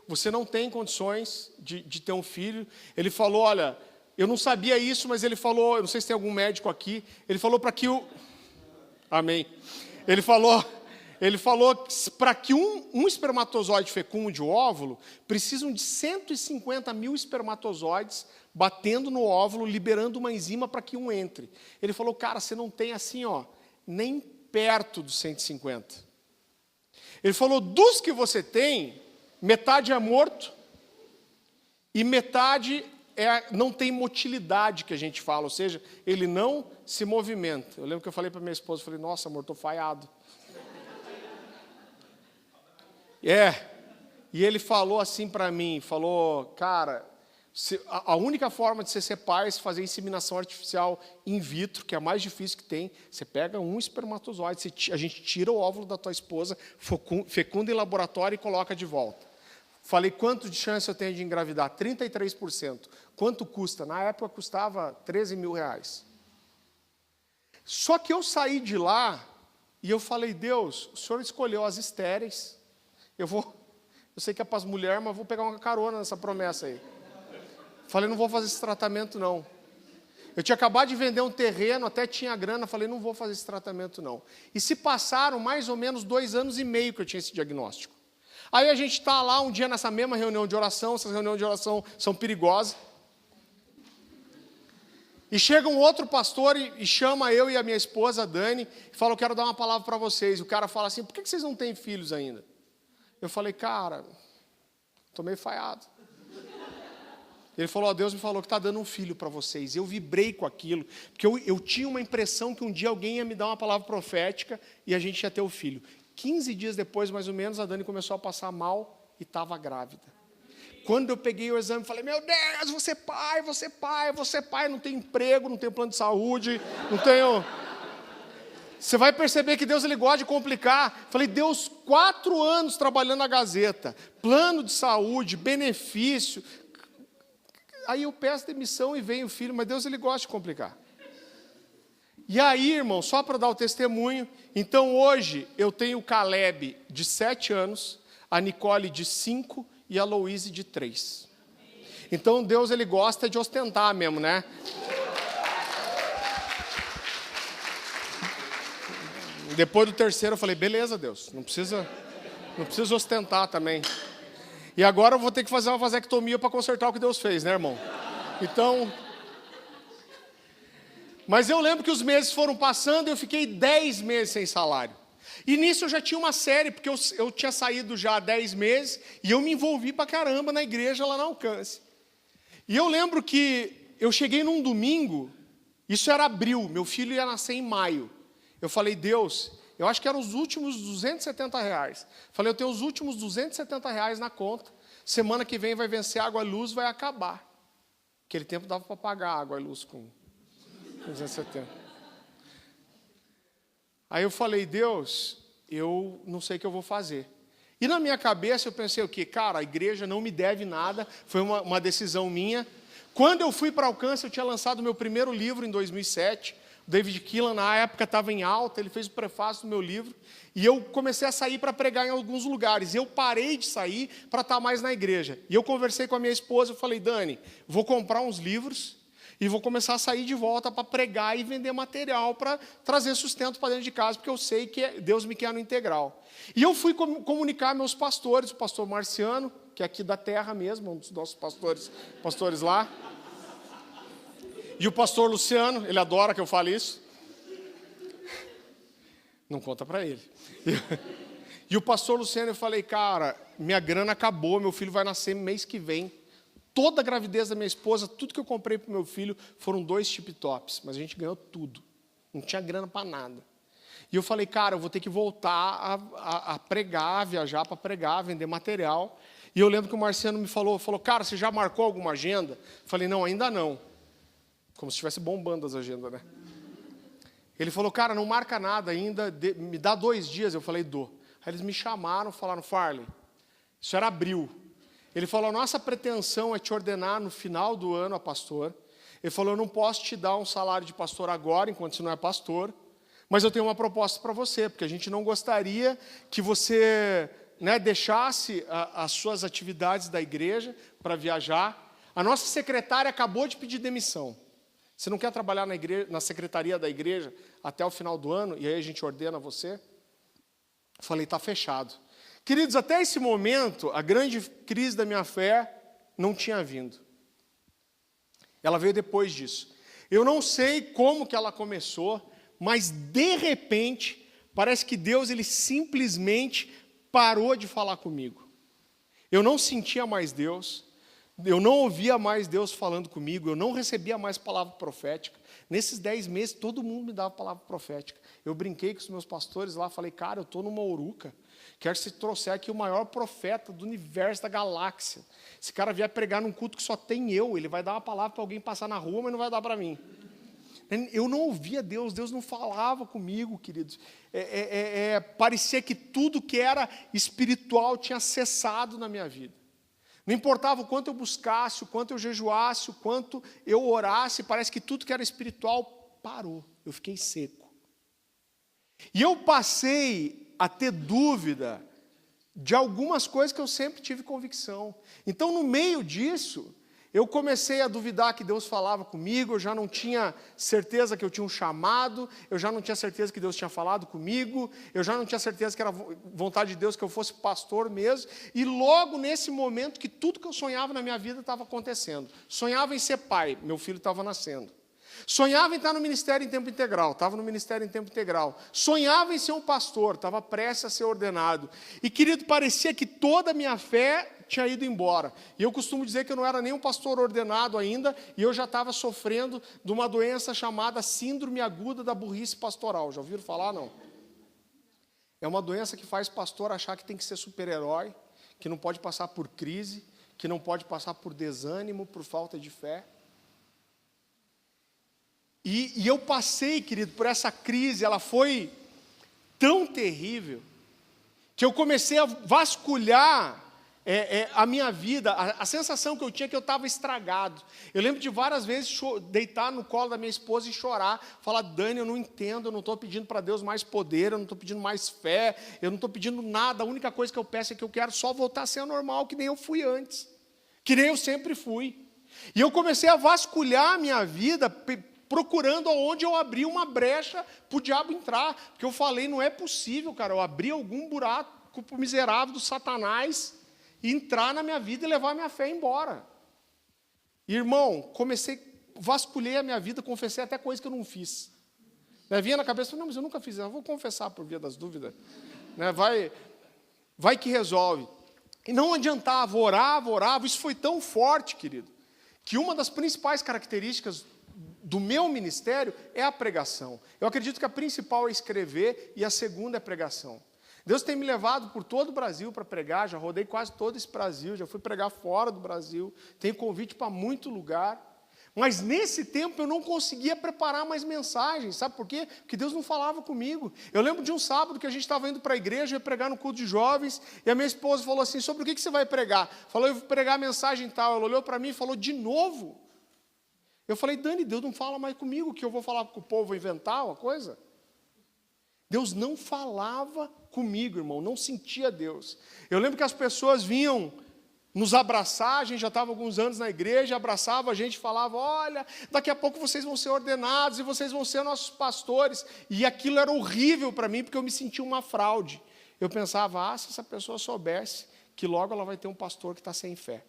[SPEAKER 1] você não tem condições de ter um filho. Ele falou, olha, eu não sabia isso, mas ele falou, eu não sei se tem algum médico aqui, ele falou para que o... Amém. Ele falou para que um espermatozoide fecunde o óvulo, precisam de 150 mil espermatozoides batendo no óvulo, liberando uma enzima para que um entre. Ele falou, cara, você não tem assim, ó, nem perto dos 150. Ele falou, dos que você tem, metade é morto e metade não tem motilidade, que a gente fala, ou seja, ele não se movimenta. Eu lembro que eu falei para minha esposa, falei, nossa, amor, estou falhado. E ele falou assim para mim, falou, cara, a única forma de você ser pai é fazer inseminação artificial in vitro, que é a mais difícil que tem. Você pega um espermatozoide, a gente tira o óvulo da tua esposa, fecunda em laboratório e coloca de volta. Falei, quanto de chance eu tenho de engravidar? 33%. Quanto custa? Na época custava 13 mil reais. Só que eu saí de lá e eu falei, Deus, o Senhor escolheu as estéreis. Eu sei que é para as mulheres, mas vou pegar uma carona nessa promessa aí. Falei, não vou fazer esse tratamento, não. Eu tinha acabado de vender um terreno, até tinha grana, falei, não vou fazer esse tratamento, não. E se passaram mais ou menos 2 anos e meio que eu tinha esse diagnóstico. Aí a gente está lá um dia nessa mesma reunião de oração, essas reuniões de oração são perigosas. E chega um outro pastor e chama eu e a minha esposa, a Dani, e fala, eu quero dar uma palavra para vocês. E o cara fala assim, por que vocês não têm filhos ainda? Eu falei, cara, estou meio falhado. Ele falou, Deus me falou que está dando um filho para vocês. Eu vibrei com aquilo, porque eu tinha uma impressão que um dia alguém ia me dar uma palavra profética e a gente ia ter o filho. 15 dias depois, mais ou menos, a Dani começou a passar mal e estava grávida. Quando eu peguei o exame, falei, meu Deus, você é pai, não tenho emprego, não tenho plano de saúde, não tenho... Você vai perceber que Deus ele gosta de complicar. Falei, Deus, 4 anos trabalhando na Gazeta, plano de saúde, benefício. Aí eu peço demissão e vem o filho, mas Deus ele gosta de complicar. E aí, irmão, só para dar o testemunho, então hoje eu tenho o Caleb de 7 anos, a Nicole de 5 e a Louise de 3. Então Deus, ele gosta de ostentar mesmo, né? Depois do terceiro eu falei, beleza, Deus, não precisa ostentar também. E agora eu vou ter que fazer uma vasectomia para consertar o que Deus fez, né, irmão? Então... Mas eu lembro que os meses foram passando e eu fiquei 10 meses sem salário. E nisso eu já tinha uma série, porque eu tinha saído já há 10 meses e eu me envolvi pra caramba na igreja lá na Alcance. E eu lembro que eu cheguei num domingo, isso era abril, meu filho ia nascer em maio. Eu falei, Deus, eu acho que eram os últimos R$270. Falei, eu tenho os últimos R$270 na conta, semana que vem vai vencer água e luz, vai acabar. Aquele tempo dava para pagar água e luz com 270. Aí eu falei, Deus, eu não sei o que eu vou fazer. E na minha cabeça eu pensei o quê? Cara, a igreja não me deve nada, foi uma decisão minha. Quando eu fui para Alcance, eu tinha lançado meu primeiro livro em 2007. O David Keelan, na época, estava em alta, ele fez o prefácio do meu livro. E eu comecei a sair para pregar em alguns lugares. Eu parei de sair para estar mais na igreja. E eu conversei com a minha esposa, eu falei, Dani, vou comprar uns livros e vou começar a sair de volta para pregar e vender material para trazer sustento para dentro de casa, porque eu sei que Deus me quer no integral. E eu fui comunicar meus pastores, o pastor Marciano, que é aqui da terra mesmo, um dos nossos pastores lá, e o pastor Luciano, ele adora que eu fale isso. Não conta para ele. E o pastor Luciano, eu falei, cara, minha grana acabou, meu filho vai nascer mês que vem. Toda a gravidez da minha esposa, tudo que eu comprei para o meu filho, foram 2 chip-tops, mas a gente ganhou tudo. Não tinha grana para nada. E eu falei, cara, eu vou ter que voltar a pregar, viajar para pregar, vender material. E eu lembro que o Marciano me falou, cara, você já marcou alguma agenda? Eu falei, não, ainda não. Como se estivesse bombando as agendas, né? Ele falou, cara, não marca nada ainda, me dá 2 dias. Eu falei, dou. Aí eles me chamaram, falaram, Farley, isso era abril. Ele falou, nossa pretensão é te ordenar no final do ano a pastor. Ele falou, eu não posso te dar um salário de pastor agora, enquanto você não é pastor, mas eu tenho uma proposta para você, porque a gente não gostaria que você, né, deixasse as suas atividades da igreja para viajar. A nossa secretária acabou de pedir demissão. Você não quer trabalhar na secretaria da igreja até o final do ano, e aí a gente ordena você? Eu falei, está fechado. Queridos, até esse momento, a grande crise da minha fé não tinha vindo. Ela veio depois disso. Eu não sei como que ela começou, mas de repente, parece que Deus ele simplesmente parou de falar comigo. Eu não sentia mais Deus, eu não ouvia mais Deus falando comigo, eu não recebia mais palavra profética. Nesses 10 meses, todo mundo me dava palavra profética. Eu brinquei com os meus pastores lá, falei, cara, eu estou numa uruca. Quero que você trouxer aqui o maior profeta do universo, da galáxia. Esse cara vier pregar num culto que só tem eu, ele vai dar uma palavra para alguém passar na rua, mas não vai dar para mim. Eu não ouvia Deus, Deus não falava comigo, queridos. Parecia que tudo que era espiritual tinha cessado na minha vida. Não importava o quanto eu buscasse, o quanto eu jejuasse, o quanto eu orasse, parece que tudo que era espiritual parou. Eu fiquei seco. E eu passei a ter dúvida de algumas coisas que eu sempre tive convicção. Então, no meio disso, eu comecei a duvidar que Deus falava comigo, eu já não tinha certeza que eu tinha um chamado, eu já não tinha certeza que Deus tinha falado comigo, eu já não tinha certeza que era vontade de Deus que eu fosse pastor mesmo, e logo nesse momento que tudo que eu sonhava na minha vida estava acontecendo. Sonhava em ser pai, meu filho estava nascendo. Sonhava em estar no ministério em tempo integral, estava no ministério em tempo integral. Sonhava em ser um pastor, estava prestes a ser ordenado. E, querido, parecia que toda a minha fé tinha ido embora. E eu costumo dizer que eu não era nem um pastor ordenado ainda, e eu já estava sofrendo de uma doença chamada síndrome aguda da burrice pastoral. Já ouviram falar, não? É uma doença que faz pastor achar que tem que ser super-herói, que não pode passar por crise, que não pode passar por desânimo, por falta de fé. E eu passei, querido, por essa crise, ela foi tão terrível, que eu comecei a vasculhar a minha vida, a sensação que eu tinha é que eu estava estragado. Eu lembro de várias vezes deitar no colo da minha esposa e chorar, falar, Dani, eu não entendo, eu não estou pedindo para Deus mais poder, eu não estou pedindo mais fé, eu não estou pedindo nada, a única coisa que eu peço é que eu quero só voltar a ser normal, que nem eu fui antes, que nem eu sempre fui. E eu comecei a vasculhar a minha vida, procurando aonde eu abri uma brecha para o diabo entrar. Porque eu falei, não é possível, cara, eu abri algum buraco para o miserável do Satanás entrar na minha vida e levar a minha fé embora. Irmão, vasculhei a minha vida, confessei até coisa que eu não fiz. Vinha na cabeça, não, mas eu nunca fiz, eu vou confessar por via das dúvidas. Vai que resolve. E não adiantava, orava, isso foi tão forte, querido, que uma das principais características do meu ministério é a pregação. Eu acredito que a principal é escrever e a segunda é pregação. Deus tem me levado por todo o Brasil para pregar, já rodei quase todo esse Brasil, já fui pregar fora do Brasil, tenho convite para muito lugar. Mas nesse tempo eu não conseguia preparar mais mensagens, sabe por quê? Porque Deus não falava comigo. Eu lembro de um sábado que a gente estava indo para a igreja, ia pregar no culto de jovens, e a minha esposa falou assim, sobre o que você vai pregar? Falou, eu vou pregar a mensagem tal. Ela olhou para mim e falou, de novo? Eu falei, Dani, Deus não fala mais comigo, que eu vou falar com o povo, vou inventar uma coisa? Deus não falava comigo, irmão, não sentia Deus. Eu lembro que as pessoas vinham nos abraçar, a gente já estava alguns anos na igreja, abraçava a gente e falava, olha, daqui a pouco vocês vão ser ordenados e vocês vão ser nossos pastores. E aquilo era horrível para mim, porque eu me sentia uma fraude. Eu pensava, se essa pessoa soubesse que logo ela vai ter um pastor que está sem fé.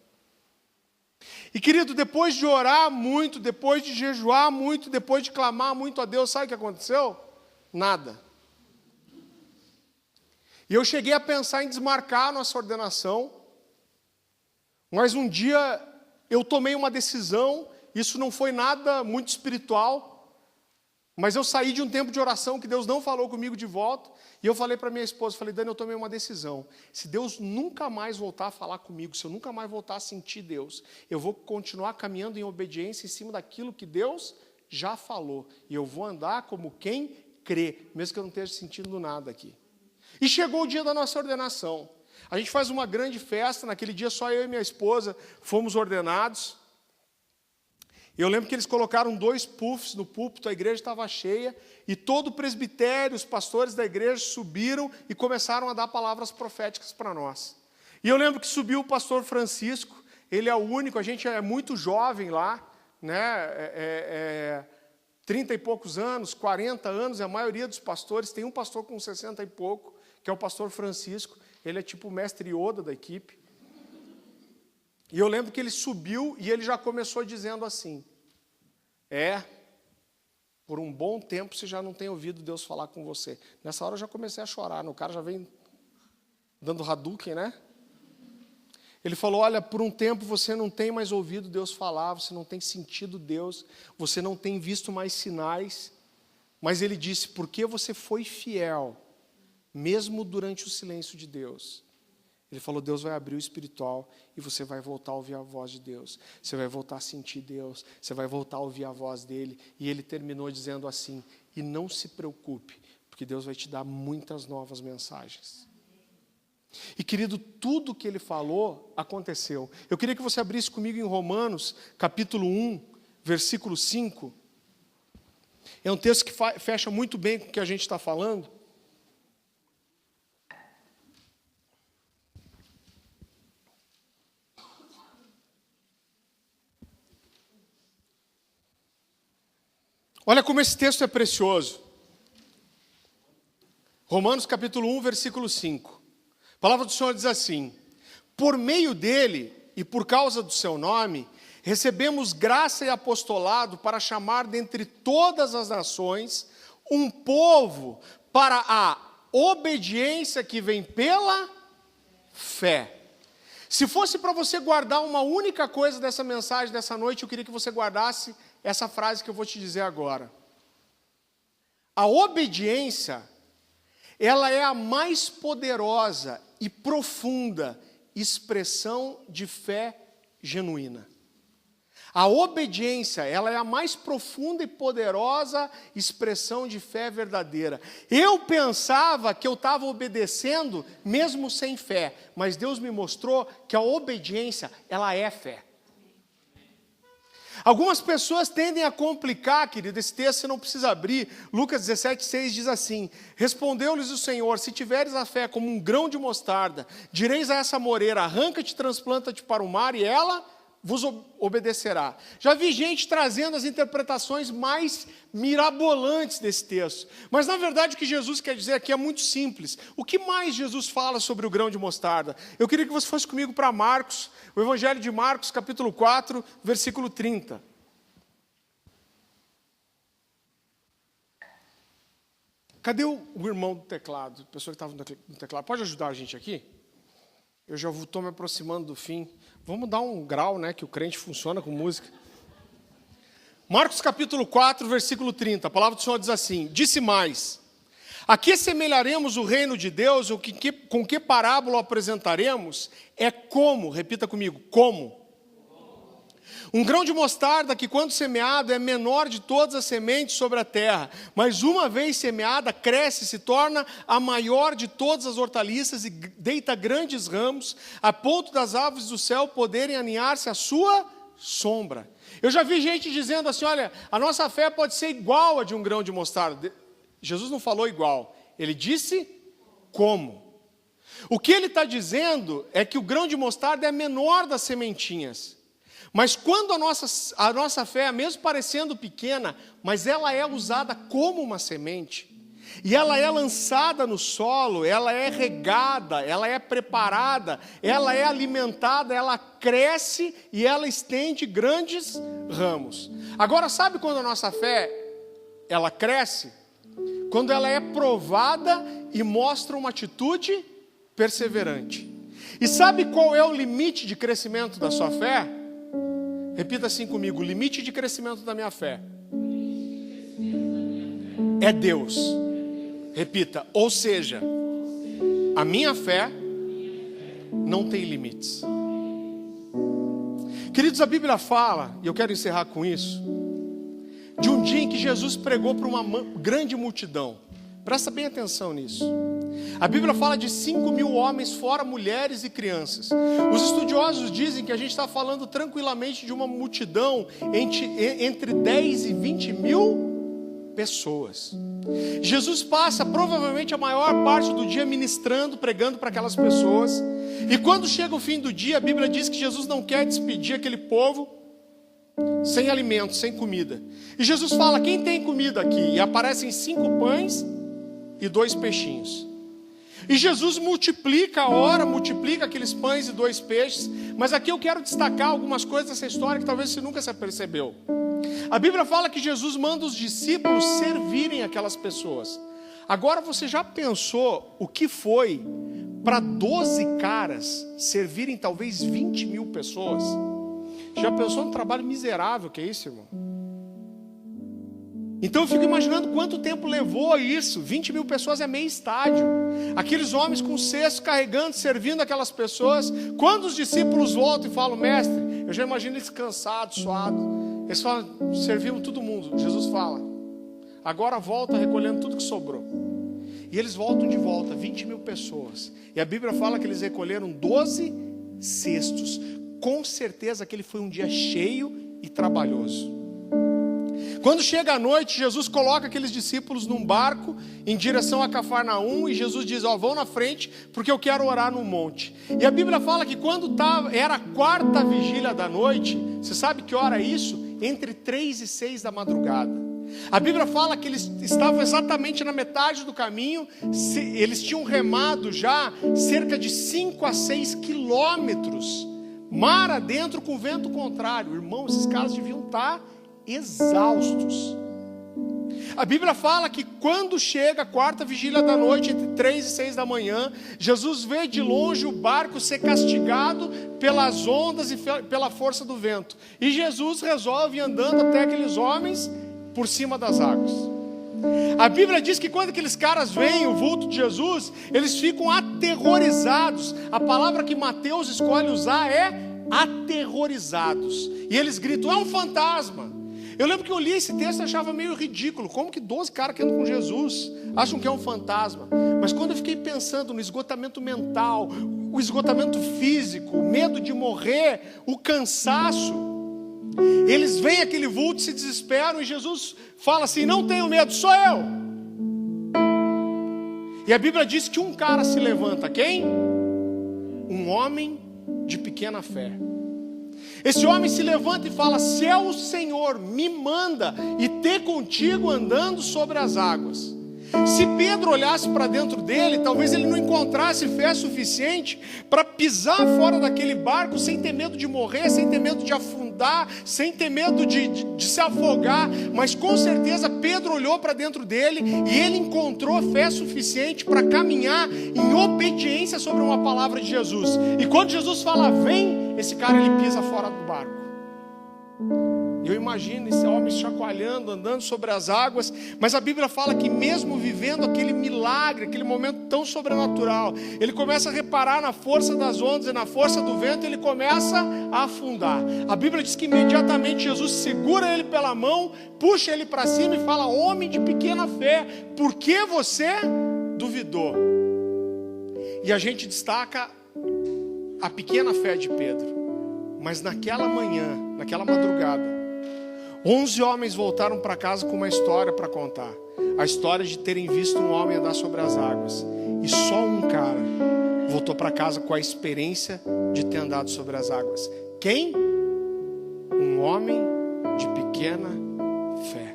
[SPEAKER 1] E querido, depois de orar muito, depois de jejuar muito, depois de clamar muito a Deus, sabe o que aconteceu? Nada. E eu cheguei a pensar em desmarcar a nossa ordenação, mas um dia eu tomei uma decisão, isso não foi nada muito espiritual, mas eu saí de um tempo de oração que Deus não falou comigo de volta, e eu falei para minha esposa, falei, Dani, eu tomei uma decisão, se Deus nunca mais voltar a falar comigo, se eu nunca mais voltar a sentir Deus, eu vou continuar caminhando em obediência em cima daquilo que Deus já falou, e eu vou andar como quem crê, mesmo que eu não esteja sentindo nada aqui. E chegou o dia da nossa ordenação. A gente faz uma grande festa, naquele dia só eu e minha esposa fomos ordenados. Eu lembro que eles colocaram 2 puffs no púlpito, a igreja estava cheia, e todo o presbitério, os pastores da igreja subiram e começaram a dar palavras proféticas para nós. E eu lembro que subiu o pastor Francisco, ele é o único, a gente é muito jovem lá, 30 e poucos anos, 40 anos, a maioria dos pastores, tem um pastor com 60 e pouco, que é o pastor Francisco, ele é tipo o mestre Yoda da equipe. E eu lembro que ele subiu e ele já começou dizendo assim, por um bom tempo você já não tem ouvido Deus falar com você. Nessa hora eu já comecei a chorar, o cara já vem dando Hadouken, né? Ele falou, olha, por um tempo você não tem mais ouvido Deus falar, você não tem sentido Deus, você não tem visto mais sinais, mas ele disse, porque você foi fiel, mesmo durante o silêncio de Deus. Ele falou, Deus vai abrir o espiritual e você vai voltar a ouvir a voz de Deus. Você vai voltar a sentir Deus, você vai voltar a ouvir a voz dele. E ele terminou dizendo assim, e não se preocupe, porque Deus vai te dar muitas novas mensagens. E querido, tudo que ele falou aconteceu. Eu queria que você abrisse comigo em Romanos, capítulo 1, versículo 5. É um texto que fecha muito bem com o que a gente está falando. Olha como esse texto é precioso. Romanos capítulo 1, versículo 5. A palavra do Senhor diz assim, por meio dele e por causa do seu nome, recebemos graça e apostolado para chamar dentre todas as nações um povo para a obediência que vem pela fé. Se fosse para você guardar uma única coisa dessa mensagem dessa noite, eu queria que você guardasse essa frase que eu vou te dizer agora. A obediência, ela é a mais poderosa e profunda expressão de fé genuína. A obediência, ela é a mais profunda e poderosa expressão de fé verdadeira. Eu pensava que eu estava obedecendo mesmo sem fé, mas Deus me mostrou que a obediência, ela é fé. Algumas pessoas tendem a complicar, querido, esse texto você não precisa abrir. Lucas 17:6 diz assim, respondeu-lhes o Senhor, se tiveres a fé como um grão de mostarda, direis a essa moreira, arranca-te, transplanta-te para o mar, e ela vos obedecerá. Já vi gente trazendo as interpretações mais mirabolantes desse texto. Mas, na verdade, o que Jesus quer dizer aqui é muito simples. O que mais Jesus fala sobre o grão de mostarda? Eu queria que você fosse comigo para Marcos, o Evangelho de Marcos, capítulo 4, versículo 30. Cadê o irmão do teclado? A pessoa que estava no teclado. Pode ajudar a gente aqui? Eu já estou me aproximando do fim. Vamos dar um grau, né? Que o crente funciona com música. Marcos capítulo 4, versículo 30. A palavra do Senhor diz assim: disse mais: a que semelharemos o reino de Deus, ou com que parábola apresentaremos? É como, repita comigo, como? Um grão de mostarda que, quando semeado, é menor de todas as sementes sobre a terra, mas uma vez semeada, cresce e se torna a maior de todas as hortaliças e deita grandes ramos, a ponto das aves do céu poderem aninhar-se à sua sombra. Eu já vi gente dizendo assim, olha, a nossa fé pode ser igual a de um grão de mostarda. Jesus não falou igual, ele disse como. O que ele está dizendo é que o grão de mostarda é a menor das sementinhas. Mas quando a nossa fé, mesmo parecendo pequena, mas ela é usada como uma semente, e ela é lançada no solo, ela é regada, ela é preparada, ela é alimentada, ela cresce e ela estende grandes ramos. Agora, sabe quando a nossa fé, ela cresce? Quando ela é provada e mostra uma atitude perseverante. E sabe qual é o limite de crescimento da sua fé? Repita assim comigo: o limite de crescimento da minha fé é Deus. Repita, ou seja, a minha fé não tem limites. Queridos, a Bíblia fala, e eu quero encerrar com isso, de um dia em que Jesus pregou para uma grande multidão. Presta bem atenção nisso. A Bíblia fala de 5.000 homens, fora mulheres e crianças. Os estudiosos dizem que a gente está falando tranquilamente de uma multidão entre 10 e 20 mil pessoas. Jesus passa provavelmente a maior parte do dia ministrando, pregando para aquelas pessoas. E quando chega o fim do dia, a Bíblia diz que Jesus não quer despedir aquele povo sem alimento, sem comida. E Jesus fala: quem tem comida aqui? E aparecem 5 pães e 2 peixinhos. E Jesus multiplica aqueles pães e 2 peixes. Mas aqui eu quero destacar algumas coisas dessa história que talvez você nunca se apercebeu. A Bíblia fala que Jesus manda os discípulos servirem aquelas pessoas. Agora você já pensou o que foi para 12 caras servirem talvez 20 mil pessoas? Já pensou no trabalho miserável que é isso, irmão? Então eu fico imaginando quanto tempo levou isso. 20 mil pessoas é meio estádio. Aqueles homens com cestos carregando, servindo aquelas pessoas. Quando os discípulos voltam e falam: mestre, eu já imagino eles cansados, suados. Eles falam: servimos todo mundo. Jesus fala: agora volta recolhendo tudo que sobrou. E eles voltam de volta, 20 mil pessoas. E a Bíblia fala que eles recolheram 12 cestos. Com certeza aquele foi um dia cheio e trabalhoso. Quando chega a noite, Jesus coloca aqueles discípulos num barco em direção a Cafarnaum, e Jesus diz: vão na frente, porque eu quero orar no monte. E a Bíblia fala que quando era a 4ª vigília da noite, você sabe que hora é isso? Entre 3 e 6 da madrugada. A Bíblia fala que eles estavam exatamente na metade do caminho, eles tinham remado já cerca de 5 a 6 quilômetros, mar adentro com vento contrário. Irmão, esses caras deviam estar exaustos. A Bíblia fala que quando chega a 4ª vigília da noite, entre 3 e 6 da manhã, Jesus vê de longe o barco ser castigado pelas ondas e pela força do vento. E Jesus resolve ir andando até aqueles homens por cima das águas. A Bíblia diz que quando aqueles caras veem o vulto de Jesus, eles ficam aterrorizados. A palavra que Mateus escolhe usar é aterrorizados. E eles gritam: é um fantasma. Eu lembro que eu li esse texto e achava meio ridículo. Como que 12 caras que andam com Jesus acham que é um fantasma? Mas quando eu fiquei pensando no esgotamento mental, o esgotamento físico, o medo de morrer, o cansaço, eles veem aquele vulto, se desesperam, e Jesus fala assim: não tenham medo, sou eu. E a Bíblia diz que um cara se levanta. Quem? Um homem de pequena fé. Esse homem se levanta e fala: se é o Senhor, me manda e ter contigo andando sobre as águas. Se Pedro olhasse para dentro dele, talvez ele não encontrasse fé suficiente para pisar fora daquele barco sem ter medo de morrer, sem ter medo de afundar, sem ter medo de se afogar. Mas com certeza Pedro olhou para dentro dele e ele encontrou fé suficiente para caminhar em obediência sobre uma palavra de Jesus. E quando Jesus fala vem, esse cara ele pisa fora do barco. Eu imagino esse homem chacoalhando, andando sobre as águas, mas a Bíblia fala que mesmo vivendo aquele milagre, aquele momento tão sobrenatural, ele começa a reparar na força das ondas e na força do vento, e ele começa a afundar. A Bíblia diz que imediatamente Jesus segura ele pela mão, puxa ele para cima e fala: homem de pequena fé, por que você duvidou? E a gente destaca a pequena fé de Pedro. Mas naquela manhã, naquela madrugada, 11 homens voltaram para casa com uma história para contar. A história de terem visto um homem andar sobre as águas. E só um cara voltou para casa com a experiência de ter andado sobre as águas. Quem? Um homem de pequena fé.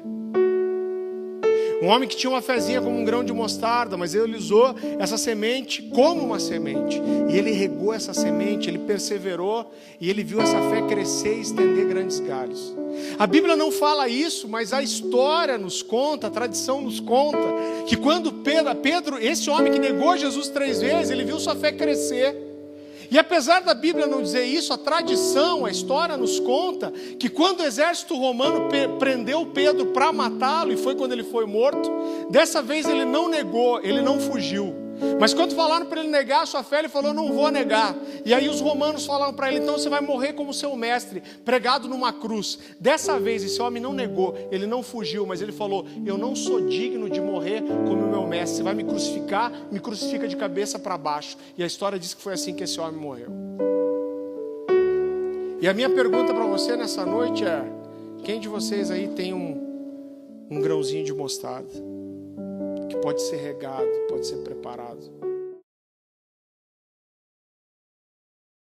[SPEAKER 1] Um homem que tinha uma fezinha como um grão de mostarda, mas ele usou essa semente como uma semente. E ele regou essa semente, ele perseverou, e ele viu essa fé crescer e estender grandes galhos. A Bíblia não fala isso, mas a história nos conta, a tradição nos conta, que quando Pedro, esse homem que negou Jesus 3 vezes, ele viu sua fé crescer. E apesar da Bíblia não dizer isso, a tradição, a história nos conta que quando o exército romano prendeu Pedro para matá-lo, e foi quando ele foi morto, dessa vez ele não negou, ele não fugiu. Mas quando falaram para ele negar a sua fé, ele falou: não vou negar. E aí os romanos falaram para ele: então você vai morrer como seu mestre, pregado numa cruz. Dessa vez esse homem não negou, ele não fugiu, mas ele falou: eu não sou digno de morrer como meu mestre. Você vai me crucificar, me crucifica de cabeça para baixo. E a história diz que foi assim que esse homem morreu. E a minha pergunta para você nessa noite é: quem de vocês aí tem um grãozinho de mostarda? Que pode ser regado, pode ser preparado.